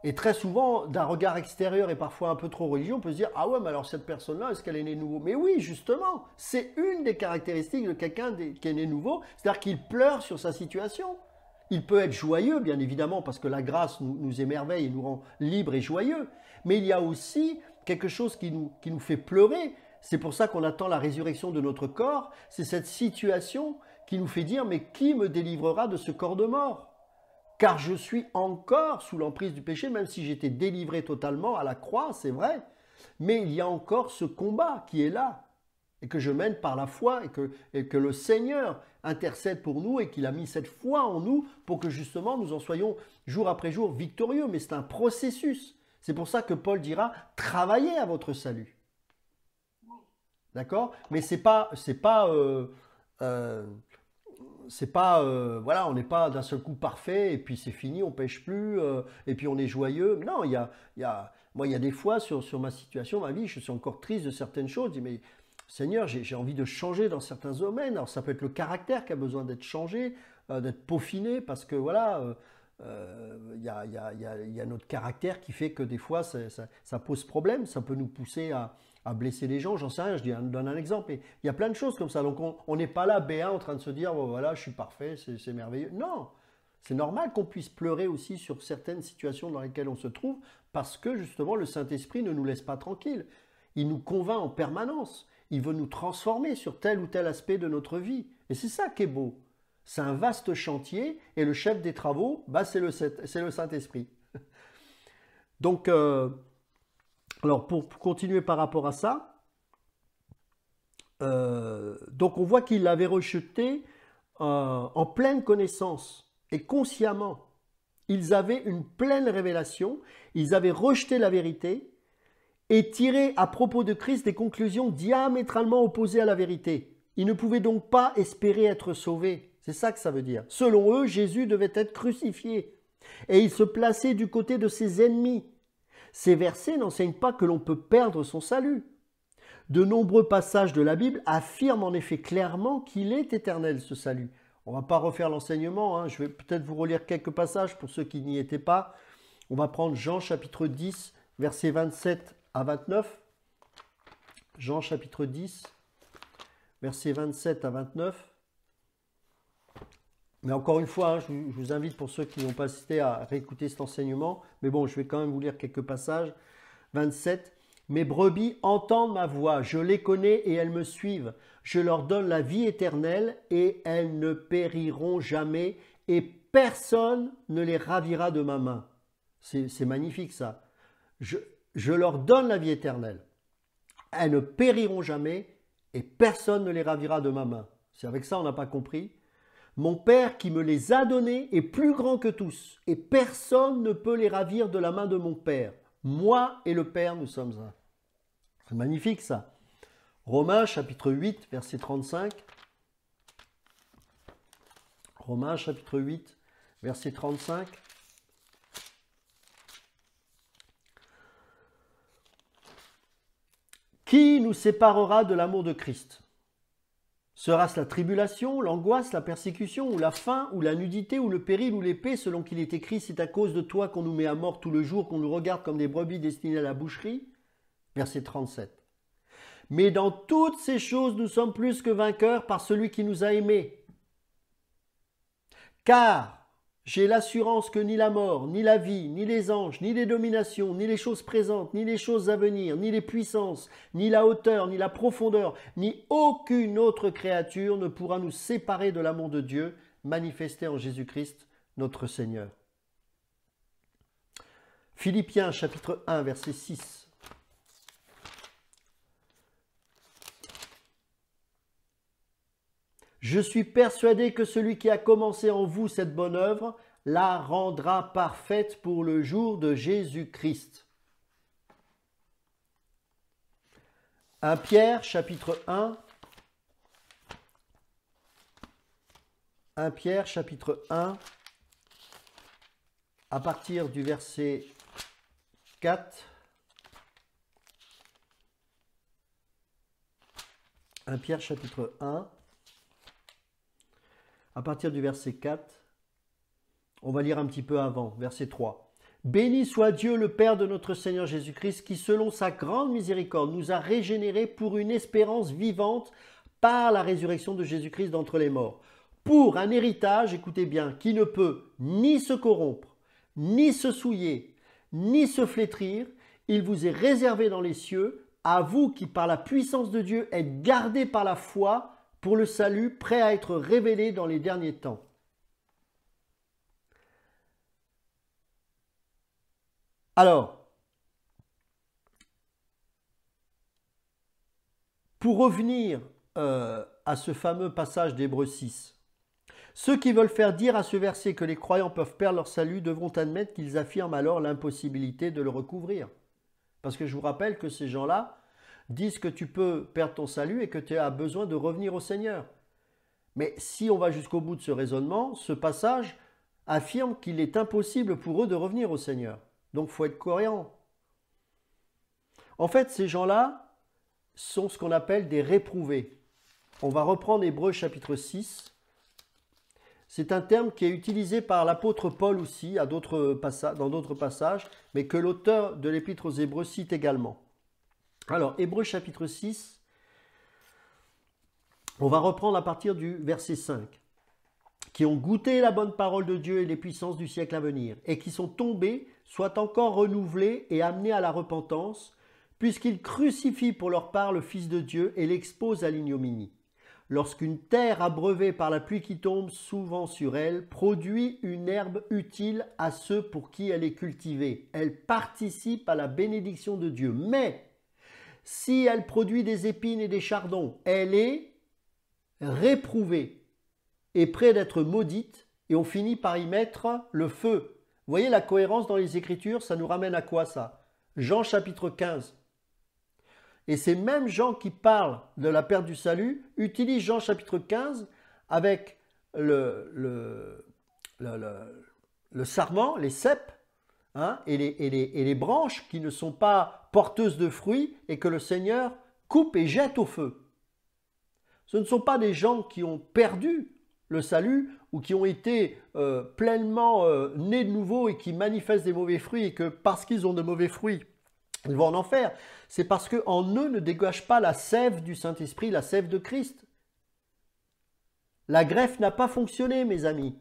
Et très souvent, d'un regard extérieur et parfois un peu trop religieux, on peut se dire, ah ouais, mais alors cette personne-là, est-ce qu'elle est née nouveau? Mais oui, justement, c'est une des caractéristiques de quelqu'un qui est né nouveau, c'est-à-dire qu'il pleure sur sa situation. Il peut être joyeux, bien évidemment, parce que la grâce nous émerveille et nous rend libres et joyeux. Mais il y a aussi quelque chose qui nous fait pleurer. C'est pour ça qu'on attend la résurrection de notre corps. C'est cette situation qui nous fait dire, mais qui me délivrera de ce corps de mort? Car je suis encore sous l'emprise du péché, même si j'étais délivré totalement à la croix, c'est vrai. Mais il y a encore ce combat qui est là, et que je mène par la foi, et que le Seigneur intercède pour nous, et qu'il a mis cette foi en nous pour que justement nous en soyons jour après jour victorieux. Mais c'est un processus. C'est pour ça que Paul dira, travaillez à votre salut. D'accord? Mais c'est pas voilà, on n'est pas d'un seul coup parfait et puis c'est fini, on pêche plus et puis on est joyeux. Non, moi, il y a des fois sur ma situation, ma vie, je suis encore triste de certaines choses. Je dis, mais Seigneur, j'ai envie de changer dans certains domaines. Alors ça peut être le caractère qui a besoin d'être changé, d'être peaufiné, parce que voilà, il y a notre caractère qui fait que des fois ça pose problème, ça peut nous pousser à blesser les gens, j'en sais rien, donne un exemple. Et il y a plein de choses comme ça. Donc on n'est pas là, béat, en train de se dire, oh, voilà, je suis parfait, c'est merveilleux. Non, c'est normal qu'on puisse pleurer aussi sur certaines situations dans lesquelles on se trouve, parce que justement le Saint-Esprit ne nous laisse pas tranquilles. Il nous convainc en permanence. Il veut nous transformer sur tel ou tel aspect de notre vie. Et c'est ça qui est beau. C'est un vaste chantier, et le chef des travaux, bah, c'est le Saint-Esprit. Donc, alors pour continuer par rapport à ça, donc on voit qu'il l'avait rejeté en pleine connaissance et consciemment. Ils avaient une pleine révélation, ils avaient rejeté la vérité et tiré à propos de Christ des conclusions diamétralement opposées à la vérité. Ils ne pouvaient donc pas espérer être sauvés. C'est ça que ça veut dire. Selon eux, Jésus devait être crucifié et il se plaçait du côté de ses ennemis. Ces versets n'enseignent pas que l'on peut perdre son salut. De nombreux passages de la Bible affirment en effet clairement qu'il est éternel, ce salut. On ne va pas refaire l'enseignement, hein. Je vais peut-être vous relire quelques passages pour ceux qui n'y étaient pas. On va prendre Jean chapitre 10, versets 27 à 29. Jean chapitre 10, versets 27 à 29. Mais encore une fois, hein, je vous invite pour ceux qui n'ont pas assisté à réécouter cet enseignement. Mais bon, je vais quand même vous lire quelques passages. 27. Mes brebis entendent ma voix, je les connais et elles me suivent. Je leur donne la vie éternelle et elles ne périront jamais et personne ne les ravira de ma main. C'est magnifique ça. Je leur donne la vie éternelle. Elles ne périront jamais et personne ne les ravira de ma main. C'est avec ça on n'a pas compris. Mon Père qui me les a donnés est plus grand que tous, et personne ne peut les ravir de la main de mon Père. Moi et le Père, nous sommes un. C'est magnifique ça. Romains chapitre 8, verset 35. Romains chapitre 8, verset 35. Qui nous séparera de l'amour de Christ? Sera-ce la tribulation, l'angoisse, la persécution, ou la faim, ou la nudité, ou le péril, ou l'épée, selon qu'il est écrit, c'est à cause de toi qu'on nous met à mort tout le jour, qu'on nous regarde comme des brebis destinées à la boucherie? Verset 37. Mais dans toutes ces choses, nous sommes plus que vainqueurs par celui qui nous a aimés. Car j'ai l'assurance que ni la mort, ni la vie, ni les anges, ni les dominations, ni les choses présentes, ni les choses à venir, ni les puissances, ni la hauteur, ni la profondeur, ni aucune autre créature ne pourra nous séparer de l'amour de Dieu manifesté en Jésus-Christ, notre Seigneur. Philippiens chapitre 1, verset 6. Je suis persuadé que celui qui a commencé en vous cette bonne œuvre la rendra parfaite pour le jour de Jésus-Christ. 1 Pierre chapitre 1. 1 Pierre chapitre 1, à partir du verset 4. 1 Pierre chapitre 1. À partir du verset 4, on va lire un petit peu avant, verset 3. Béni soit Dieu le Père de notre Seigneur Jésus-Christ, qui selon sa grande miséricorde nous a régénérés pour une espérance vivante par la résurrection de Jésus-Christ d'entre les morts. Pour un héritage, écoutez bien, qui ne peut ni se corrompre, ni se souiller, ni se flétrir, il vous est réservé dans les cieux, à vous qui par la puissance de Dieu êtes gardés par la foi pour le salut, prêt à être révélé dans les derniers temps. Alors, pour revenir à ce fameux passage d'Hébreux 6, ceux qui veulent faire dire à ce verset que les croyants peuvent perdre leur salut devront admettre qu'ils affirment alors l'impossibilité de le recouvrir. Parce que je vous rappelle que ces gens-là disent que tu peux perdre ton salut et que tu as besoin de revenir au Seigneur. Mais si on va jusqu'au bout de ce raisonnement, ce passage affirme qu'il est impossible pour eux de revenir au Seigneur. Donc il faut être cohérent. En fait, ces gens-là sont ce qu'on appelle des réprouvés. On va reprendre Hébreux chapitre 6. C'est un terme qui est utilisé par l'apôtre Paul aussi dans d'autres passages, mais que l'auteur de l'épître aux Hébreux cite également. Alors, Hébreux chapitre 6, on va reprendre à partir du verset 5. Qui ont goûté la bonne parole de Dieu et les puissances du siècle à venir, et qui sont tombés, soient encore renouvelés et amenés à la repentance, puisqu'ils crucifient pour leur part le Fils de Dieu et l'exposent à l'ignominie. Lorsqu'une terre abreuvée par la pluie qui tombe souvent sur elle produit une herbe utile à ceux pour qui elle est cultivée, elle participe à la bénédiction de Dieu. Mais si elle produit des épines et des chardons, elle est réprouvée et près d'être maudite, et on finit par y mettre le feu. Vous voyez la cohérence dans les Écritures, ça nous ramène à quoi ça? Jean chapitre 15. Et ces mêmes gens qui parlent de la perte du salut utilisent Jean chapitre 15 avec le sarment, les cèpes, hein, et les branches qui ne sont pas porteuses de fruits et que le Seigneur coupe et jette au feu. Ce ne sont pas des gens qui ont perdu le salut ou qui ont été pleinement nés de nouveau et qui manifestent des mauvais fruits et que parce qu'ils ont de mauvais fruits, ils vont en enfer. C'est parce qu'en eux ne dégage pas la sève du Saint-Esprit, la sève de Christ. La greffe n'a pas fonctionné, mes amis.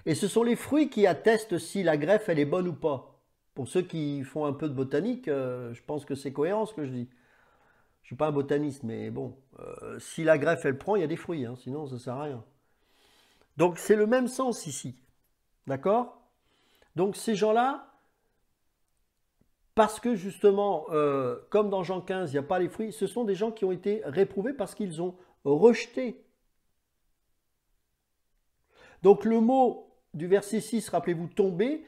Et ce sont les fruits qui attestent si la greffe elle est bonne ou pas. Pour ceux qui font un peu de botanique, je pense que c'est cohérent ce que je dis. Je ne suis pas un botaniste, mais bon, si la greffe elle prend, il y a des fruits, hein, sinon ça ne sert à rien. Donc c'est le même sens ici. D'accord? Donc ces gens-là, parce que justement, comme dans Jean 15, il n'y a pas les fruits, ce sont des gens qui ont été réprouvés parce qu'ils ont rejeté. Donc le mot du verset 6, rappelez-vous, tomber,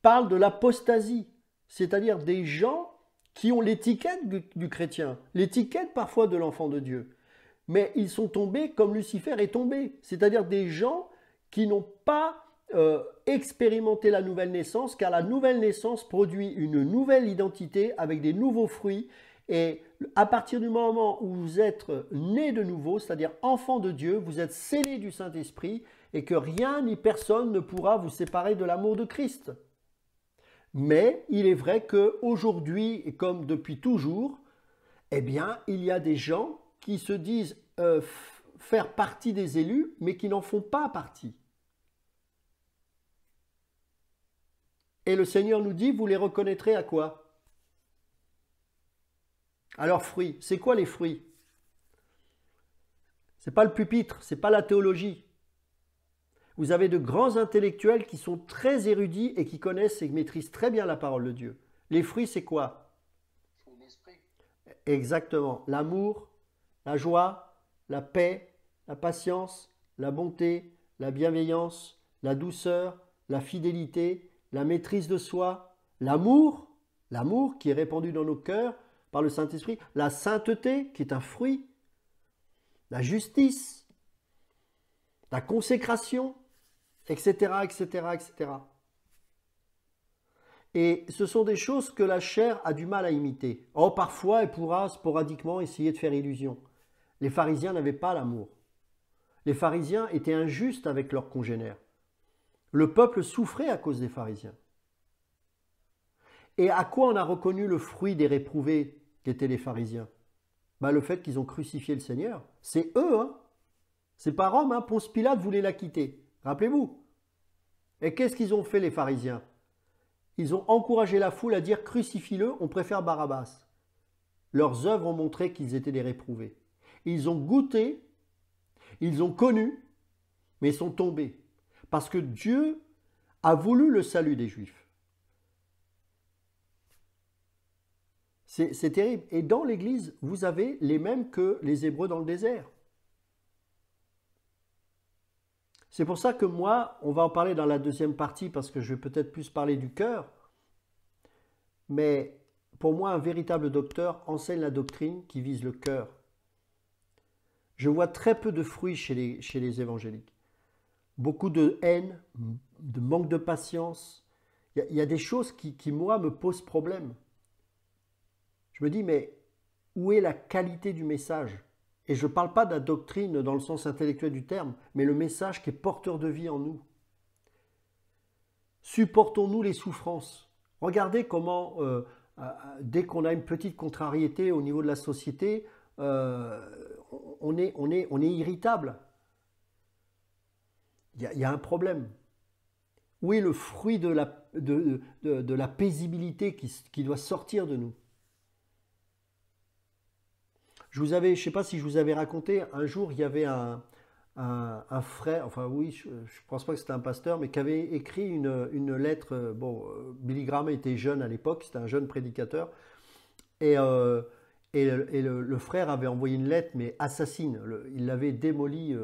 parle de l'apostasie, c'est-à-dire des gens qui ont l'étiquette du chrétien, l'étiquette parfois de l'enfant de Dieu. Mais ils sont tombés comme Lucifer est tombé, c'est-à-dire des gens qui n'ont pas expérimenter la nouvelle naissance, car la nouvelle naissance produit une nouvelle identité avec des nouveaux fruits. Et à partir du moment où vous êtes né de nouveau, c'est-à-dire enfant de Dieu, vous êtes scellé du Saint-Esprit et que rien ni personne ne pourra vous séparer de l'amour de Christ. Mais il est vrai qu'aujourd'hui, et comme depuis toujours, eh bien, il y a des gens qui se disent faire partie des élus, mais qui n'en font pas partie. Et le Seigneur nous dit, vous les reconnaîtrez à quoi? À leurs fruits. C'est quoi les fruits? Ce n'est pas le pupitre, ce n'est pas la théologie. Vous avez de grands intellectuels qui sont très érudits et qui connaissent et maîtrisent très bien la parole de Dieu. Les fruits, c'est quoi? Fruit d'esprit. Exactement. L'amour, la joie, la paix, la patience, la bonté, la bienveillance, la douceur, la fidélité, la maîtrise de soi, l'amour qui est répandu dans nos cœurs par le Saint-Esprit, la sainteté qui est un fruit, la justice, la consécration, etc., etc., etc. Et ce sont des choses que la chair a du mal à imiter. Or, parfois, elle pourra sporadiquement essayer de faire illusion. Les pharisiens n'avaient pas l'amour. Les pharisiens étaient injustes avec leurs congénères. Le peuple souffrait à cause des pharisiens. Et à quoi on a reconnu le fruit des réprouvés qu'étaient les pharisiens? Le fait qu'ils ont crucifié le Seigneur. C'est eux, hein. C'est pas Rome, hein. Ponce Pilate voulait l'acquitter. Rappelez-vous. Et qu'est-ce qu'ils ont fait les pharisiens? Ils ont encouragé la foule à dire crucifie-le, on préfère Barabbas. Leurs œuvres ont montré qu'ils étaient des réprouvés. Ils ont goûté, ils ont connu, mais ils sont tombés. Parce que Dieu a voulu le salut des Juifs. C'est terrible. Et dans l'Église, vous avez les mêmes que les Hébreux dans le désert. C'est pour ça que moi, on va en parler dans la deuxième partie, parce que je vais peut-être plus parler du cœur. Mais pour moi, un véritable docteur enseigne la doctrine qui vise le cœur. Je vois très peu de fruits chez les évangéliques. Beaucoup de haine, de manque de patience. Il y a des choses qui, moi, me posent problème. Je me dis, mais où est la qualité du message? Et je ne parle pas de la doctrine dans le sens intellectuel du terme, mais le message qui est porteur de vie en nous. Supportons-nous les souffrances. Regardez comment, dès qu'on a une petite contrariété au niveau de la société, on est irritable. Il y a un problème. Où est le fruit de la paisibilité qui doit sortir de nous? Je ne sais pas si je vous avais raconté, un jour il y avait un frère, enfin oui, je ne pense pas que c'était un pasteur, mais qui avait écrit une lettre. Billy Graham était jeune à l'époque, c'était un jeune prédicateur, et le frère avait envoyé une lettre, mais assassine. Il avait démoli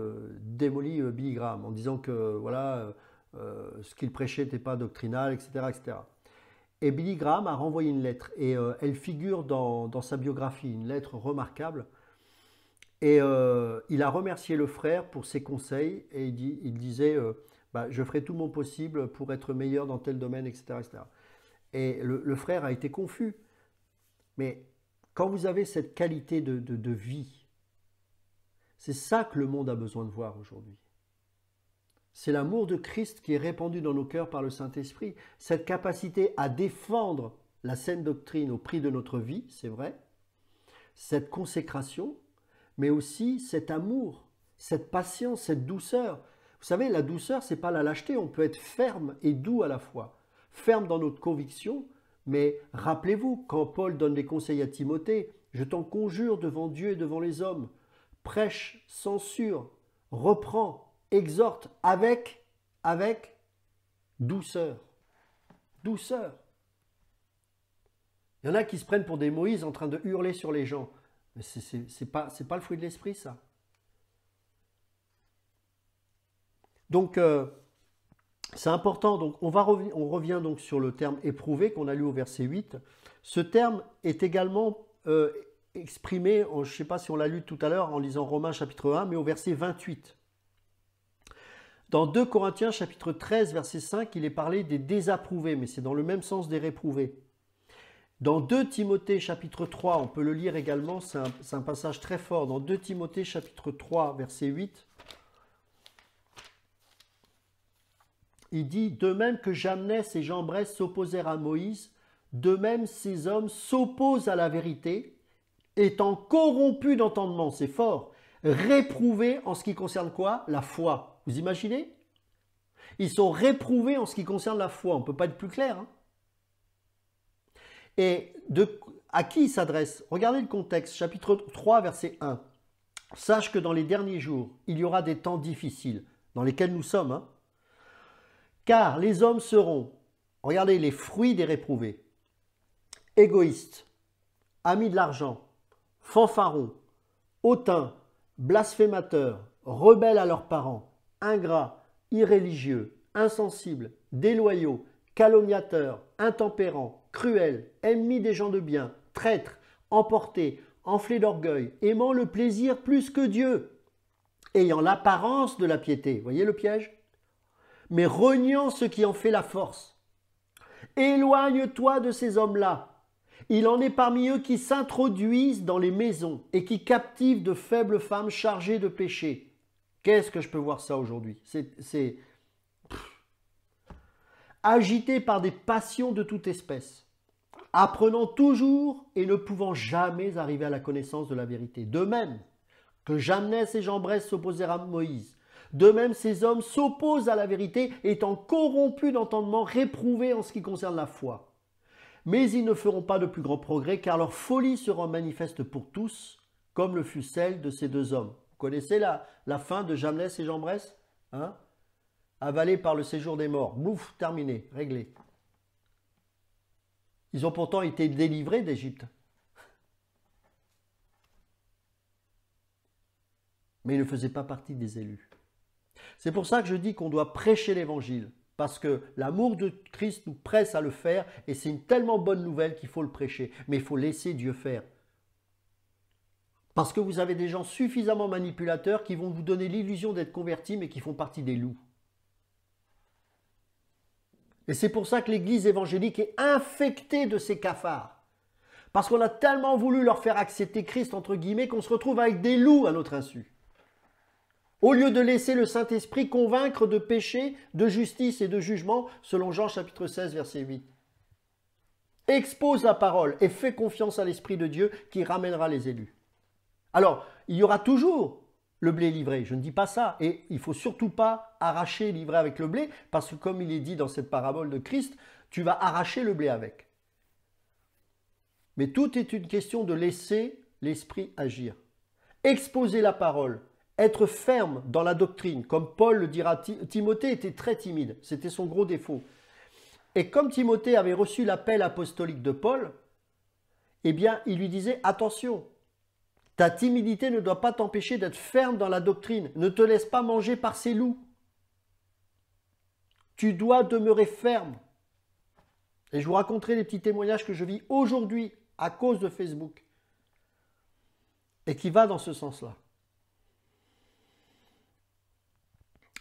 Billy Graham en disant que voilà, ce qu'il prêchait n'était pas doctrinal, etc., etc. Et Billy Graham a renvoyé une lettre, et elle figure dans sa biographie, une lettre remarquable. Et il a remercié le frère pour ses conseils, et il disait je ferai tout mon possible pour être meilleur dans tel domaine, etc., etc. Et le frère a été confus. Mais quand vous avez cette qualité de vie, c'est ça que le monde a besoin de voir aujourd'hui. C'est l'amour de Christ qui est répandu dans nos cœurs par le Saint-Esprit. Cette capacité à défendre la saine doctrine au prix de notre vie, c'est vrai. Cette consécration, mais aussi cet amour, cette patience, cette douceur. Vous savez, la douceur, ce n'est pas la lâcheté. On peut être ferme et doux à la fois. Ferme dans notre conviction, mais rappelez-vous, quand Paul donne des conseils à Timothée, « Je t'en conjure devant Dieu et devant les hommes, prêche, censure, reprends, exhorte avec douceur. » Douceur. Il y en a qui se prennent pour des Moïse en train de hurler sur les gens. Mais c'est pas le fruit de l'esprit, ça. Donc, c'est important. Donc, on revient donc sur le terme éprouvé qu'on a lu au verset 8. Ce terme est également exprimé, je ne sais pas si on l'a lu tout à l'heure en lisant Romains chapitre 1, mais au verset 28. Dans 2 Corinthiens chapitre 13, verset 5, il est parlé des désapprouvés, mais c'est dans le même sens des réprouvés. Dans 2 Timothée chapitre 3, on peut le lire également, c'est un passage très fort. Dans 2 Timothée chapitre 3, verset 8, il dit « De même que Jamnès et Jambres s'opposèrent à Moïse, de même ces hommes s'opposent à la vérité, étant corrompus d'entendement, c'est fort, réprouvés en ce qui concerne quoi? La foi. » Vous imaginez? Ils sont réprouvés en ce qui concerne la foi. On ne peut pas être plus clair. Hein? Et à qui il s'adresse? Regardez le contexte, chapitre 3, verset 1. « Sache que dans les derniers jours, il y aura des temps difficiles, dans lesquels nous sommes, hein, car les hommes seront, regardez les fruits des réprouvés, égoïstes, amis de l'argent, fanfarons, hautains, blasphémateurs, rebelles à leurs parents, ingrats, irréligieux, insensibles, déloyaux, calomniateurs, intempérants, cruels, ennemis des gens de bien, traîtres, emportés, enflés d'orgueil, aimant le plaisir plus que Dieu, ayant l'apparence de la piété. Voyez le piège? Mais reniant ce qui en fait la force. Éloigne-toi de ces hommes-là. Il en est parmi eux qui s'introduisent dans les maisons et qui captivent de faibles femmes chargées de péché. Qu'est-ce que je peux voir ça aujourd'hui? agités par des passions de toute espèce, apprenant toujours et ne pouvant jamais arriver à la connaissance de la vérité. De même que Jamnès et Jambres s'opposèrent à Moïse, de même ces hommes s'opposent à la vérité, étant corrompus d'entendement, réprouvés en ce qui concerne la foi. Mais ils ne feront pas de plus grands progrès, car leur folie sera manifeste pour tous, comme le fut celle de ces deux hommes. Vous connaissez la fin de Jamnès et Jambres, hein? Avalés par le séjour des morts. Bouf, terminé, réglé. Ils ont pourtant été délivrés d'Égypte. Mais ils ne faisaient pas partie des élus. C'est pour ça que je dis qu'on doit prêcher l'évangile. Parce que l'amour de Christ nous presse à le faire et c'est une tellement bonne nouvelle qu'il faut le prêcher. Mais il faut laisser Dieu faire. Parce que vous avez des gens suffisamment manipulateurs qui vont vous donner l'illusion d'être convertis mais qui font partie des loups. Et c'est pour ça que l'église évangélique est infectée de ces cafards. Parce qu'on a tellement voulu leur faire accepter Christ, entre guillemets, qu'on se retrouve avec des loups à notre insu. Au lieu de laisser le Saint-Esprit convaincre de péché, de justice et de jugement, selon Jean chapitre 16, verset 8. Expose la parole et fais confiance à l'Esprit de Dieu qui ramènera les élus. Alors, il y aura toujours le blé livré, je ne dis pas ça. Et il ne faut surtout pas arracher, livrer avec le blé, parce que comme il est dit dans cette parabole de Christ, tu vas arracher le blé avec. Mais tout est une question de laisser l'Esprit agir. Exposer la parole, être ferme dans la doctrine, comme Paul le dira, Timothée était très timide, c'était son gros défaut. Et comme Timothée avait reçu l'appel apostolique de Paul, eh bien, il lui disait, attention, ta timidité ne doit pas t'empêcher d'être ferme dans la doctrine. Ne te laisse pas manger par ces loups. Tu dois demeurer ferme. Et je vous raconterai les petits témoignages que je vis aujourd'hui à cause de Facebook. Et qui va dans ce sens-là.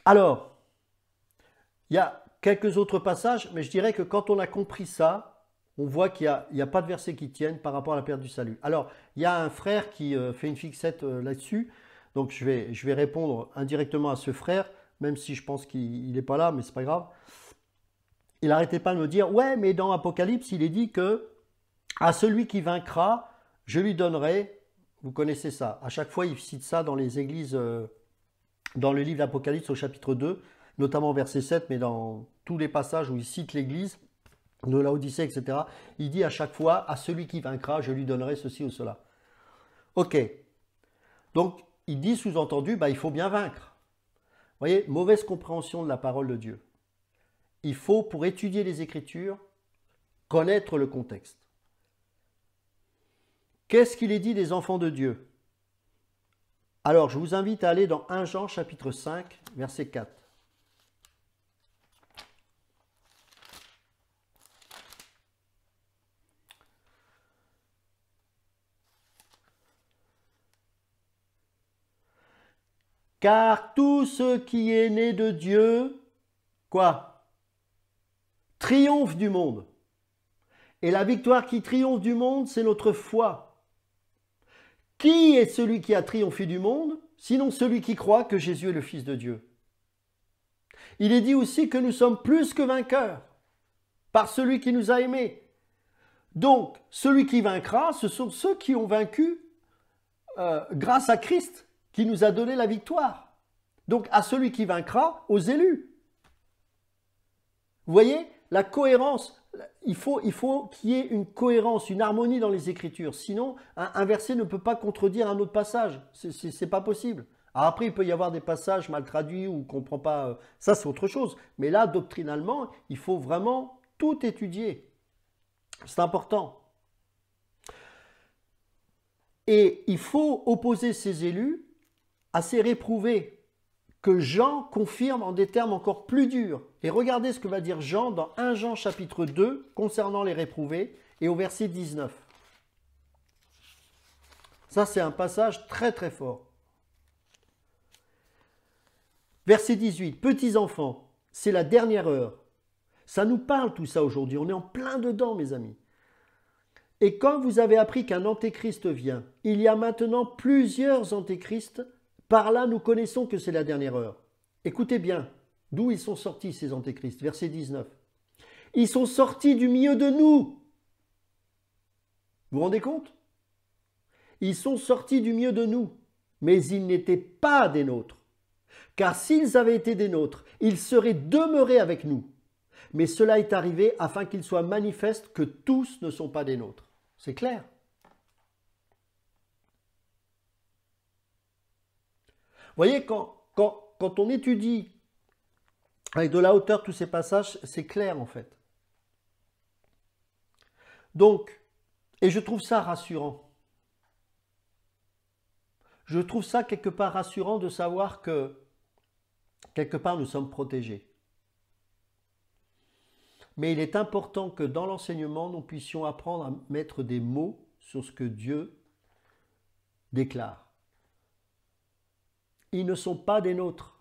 Alors, il y a quelques autres passages, mais je dirais que quand on a compris ça, on voit qu'il n'y a pas de versets qui tiennent par rapport à la perte du salut. Alors, il y a un frère qui fait une fixette là-dessus, donc je vais répondre indirectement à ce frère, même si je pense qu'il n'est pas là, mais c'est pas grave. Il n'arrêtait pas de me dire, ouais, mais dans Apocalypse, il est dit que à celui qui vaincra, je lui donnerai, vous connaissez ça, à chaque fois il cite ça dans les églises, dans le livre d'Apocalypse au chapitre 2, notamment verset 7, mais dans tous les passages où il cite l'église, de Laodicée, etc. Il dit à chaque fois, à celui qui vaincra, je lui donnerai ceci ou cela. Ok. Donc, il dit sous-entendu, il faut bien vaincre. Vous voyez, mauvaise compréhension de la parole de Dieu. Il faut, pour étudier les Écritures, connaître le contexte. Qu'est-ce qu'il est dit des enfants de Dieu? Alors, je vous invite à aller dans 1 Jean chapitre 5, verset 4. Car tout ce qui est né de Dieu, quoi? Triomphe du monde. Et la victoire qui triomphe du monde, c'est notre foi. Qui est celui qui a triomphé du monde, sinon celui qui croit que Jésus est le Fils de Dieu? Il est dit aussi que nous sommes plus que vainqueurs par celui qui nous a aimés. Donc, celui qui vaincra, ce sont ceux qui ont vaincu grâce à Christ, qui nous a donné la victoire. Donc, à celui qui vaincra, aux élus. Vous voyez, la cohérence, il faut qu'il y ait une cohérence, une harmonie dans les Écritures. Sinon, un verset ne peut pas contredire un autre passage. C'est pas possible. Alors après, il peut y avoir des passages mal traduits ou qu'on ne comprend pas. Ça, c'est autre chose. Mais là, doctrinalement, il faut vraiment tout étudier. C'est important. Et il faut opposer ces élus à ces réprouvés que Jean confirme en des termes encore plus durs. Et regardez ce que va dire Jean dans 1 Jean chapitre 2 concernant les réprouvés et au verset 19. Ça, c'est un passage très très fort. Verset 18. Petits enfants, c'est la dernière heure. Ça nous parle tout ça aujourd'hui. On est en plein dedans, mes amis. Et quand vous avez appris qu'un antéchrist vient, il y a maintenant plusieurs antéchrists. Par là, nous connaissons que c'est la dernière heure. Écoutez bien, d'où ils sont sortis ces antéchrists. Verset 19. Ils sont sortis du milieu de nous. Vous vous rendez compte? Ils sont sortis du milieu de nous, mais ils n'étaient pas des nôtres. Car s'ils avaient été des nôtres, ils seraient demeurés avec nous. Mais cela est arrivé afin qu'il soit manifeste que tous ne sont pas des nôtres. C'est clair? Vous voyez, quand on étudie avec de la hauteur tous ces passages, c'est clair en fait. Donc, et je trouve ça rassurant. Je trouve ça quelque part rassurant de savoir que quelque part nous sommes protégés. Mais il est important que dans l'enseignement, nous puissions apprendre à mettre des mots sur ce que Dieu déclare. Ils ne sont pas des nôtres,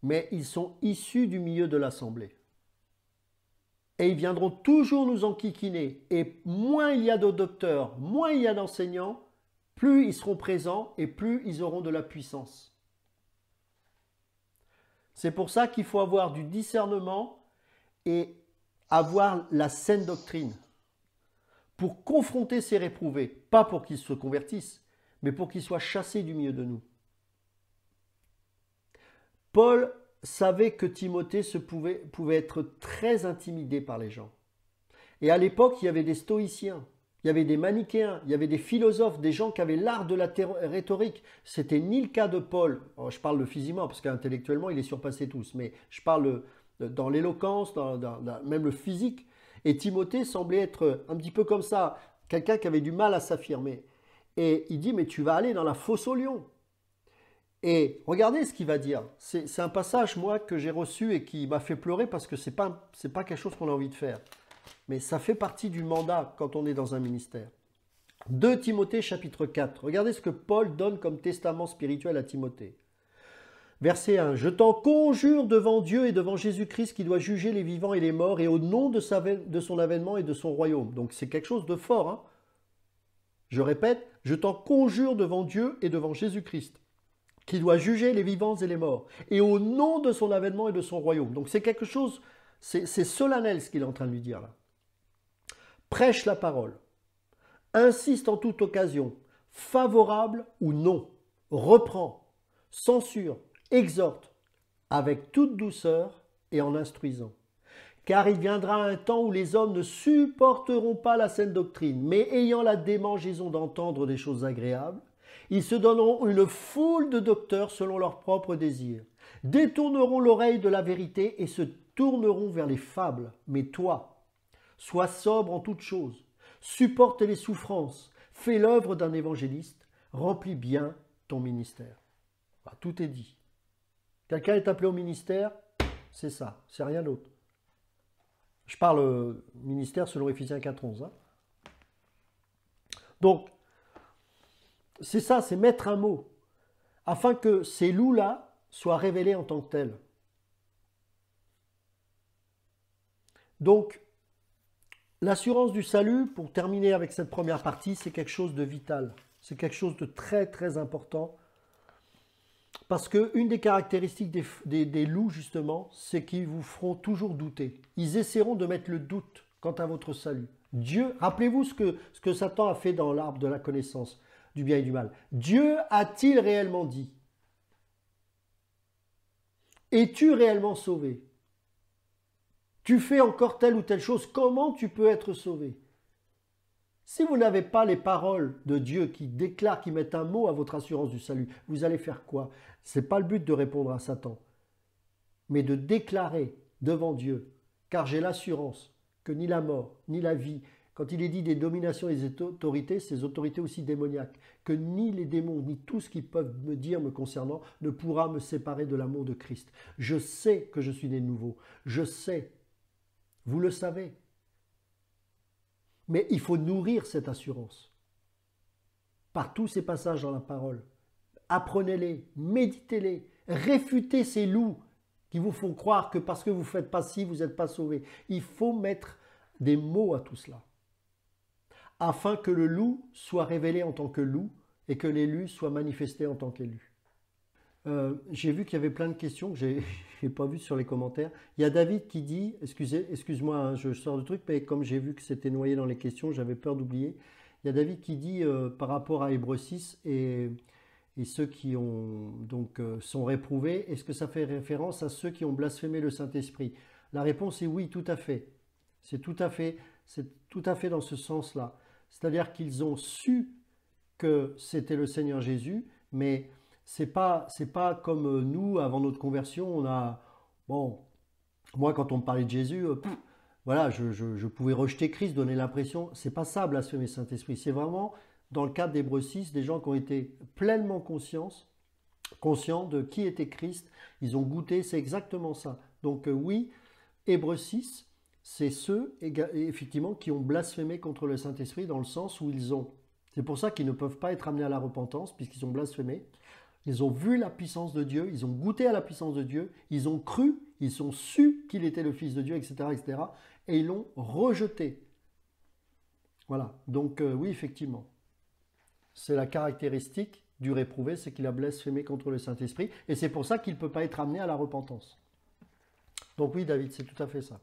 mais ils sont issus du milieu de l'assemblée. Et ils viendront toujours nous enquiquiner. Et moins il y a de docteurs, moins il y a d'enseignants, plus ils seront présents et plus ils auront de la puissance. C'est pour ça qu'il faut avoir du discernement et avoir la saine doctrine pour confronter ces réprouvés, pas pour qu'ils se convertissent, mais pour qu'ils soient chassés du milieu de nous. Paul savait que Timothée pouvait être très intimidé par les gens. Et à l'époque, il y avait des stoïciens, il y avait des manichéens, il y avait des philosophes, des gens qui avaient l'art de la rhétorique. C'était ni le cas de Paul. Alors, je parle physiquement, parce qu'intellectuellement, il est surpassé tous, mais je parle dans l'éloquence, même le physique. Et Timothée semblait être un petit peu comme ça, quelqu'un qui avait du mal à s'affirmer. Et il dit, mais tu vas aller dans la fosse aux lions. Et regardez ce qu'il va dire. C'est un passage, moi, que j'ai reçu et qui m'a fait pleurer parce que c'est pas quelque chose qu'on a envie de faire. Mais ça fait partie du mandat quand on est dans un ministère. 2 Timothée chapitre 4. Regardez ce que Paul donne comme testament spirituel à Timothée. Verset 1. Je t'en conjure devant Dieu et devant Jésus-Christ qui doit juger les vivants et les morts et au nom de son avènement et de son royaume. Donc c'est quelque chose de fort. Hein. Je répète, je t'en conjure devant Dieu et devant Jésus-Christ qui doit juger les vivants et les morts, et au nom de son avènement et de son royaume. Donc c'est quelque chose, c'est solennel ce qu'il est en train de lui dire là. Prêche la parole, insiste en toute occasion, favorable ou non, reprend, censure, exhorte, avec toute douceur et en instruisant. Car il viendra un temps où les hommes ne supporteront pas la saine doctrine, mais ayant la démangeaison d'entendre des choses agréables, ils se donneront une foule de docteurs selon leurs propres désirs, détourneront l'oreille de la vérité et se tourneront vers les fables. Mais toi, sois sobre en toutes choses, supporte les souffrances, fais l'œuvre d'un évangéliste, remplis bien ton ministère. Bah, tout est dit. Quelqu'un est appelé au ministère, c'est ça, c'est rien d'autre. Je parle ministère selon Éphésiens 4:11. Hein. Donc, c'est ça, c'est mettre un mot, afin que ces loups-là soient révélés en tant que tels. Donc, l'assurance du salut, pour terminer avec cette première partie, c'est quelque chose de vital. C'est quelque chose de très très important. Parce qu'une des caractéristiques des loups, justement, c'est qu'ils vous feront toujours douter. Ils essaieront de mettre le doute quant à votre salut. Dieu, rappelez-vous ce que Satan a fait dans l'arbre de la connaissance du bien et du mal. Dieu a-t-il réellement dit? Es-tu réellement sauvé? Tu fais encore telle ou telle chose, comment tu peux être sauvé? Si vous n'avez pas les paroles de Dieu qui déclarent, qui mettent un mot à votre assurance du salut, vous allez faire quoi? Ce n'est pas le but de répondre à Satan, mais de déclarer devant Dieu, car j'ai l'assurance que ni la mort, ni la vie, quand il est dit des dominations et des autorités, ces autorités aussi démoniaques, que ni les démons, ni tout ce qu'ils peuvent me dire me concernant ne pourra me séparer de l'amour de Christ. Je sais que je suis né de nouveau. Je sais. Vous le savez. Mais il faut nourrir cette assurance par tous ces passages dans la parole. Apprenez-les, méditez-les, réfutez ces loups qui vous font croire que parce que vous ne faites pas ci, vous n'êtes pas sauvés. Il faut mettre des mots à tout cela, afin que le loup soit révélé en tant que loup et que l'élu soit manifesté en tant qu'élu. J'ai vu qu'il y avait plein de questions que j'ai j'ai pas vues sur les commentaires. Il y a David qui dit, excuse-moi, hein, je sors de truc, mais comme j'ai vu que c'était noyé dans les questions, j'avais peur d'oublier. Il y a David qui dit par rapport à Hébreux 6 et ceux qui ont donc sont réprouvés, est-ce que ça fait référence à ceux qui ont blasphémé le Saint-Esprit? La réponse est oui, tout à fait. C'est tout à fait dans ce sens-là. C'est-à-dire qu'ils ont su que c'était le Seigneur Jésus, mais c'est pas comme nous, avant notre conversion, on a, bon, moi quand on me parlait de Jésus, voilà, je pouvais rejeter Christ, donner l'impression, c'est pas ça blasphémer le Saint-Esprit, c'est vraiment dans le cadre d'Hébreux 6, des gens qui ont été pleinement conscients de qui était Christ, ils ont goûté, c'est exactement ça. Donc oui, Hébreux 6, c'est ceux effectivement qui ont blasphémé contre le Saint-Esprit dans le sens où ils ont, c'est pour ça qu'ils ne peuvent pas être amenés à la repentance puisqu'ils ont blasphémé. Ils ont vu la puissance de Dieu, ils ont goûté à la puissance de Dieu, ils ont cru, ils ont su qu'il était le Fils de Dieu, etc., etc., et ils l'ont rejeté. Voilà, donc oui, effectivement, c'est la caractéristique du réprouvé, c'est qu'il a blasphémé contre le Saint-Esprit, et c'est pour ça qu'il ne peut pas être amené à la repentance. Donc oui, David, c'est tout à fait ça.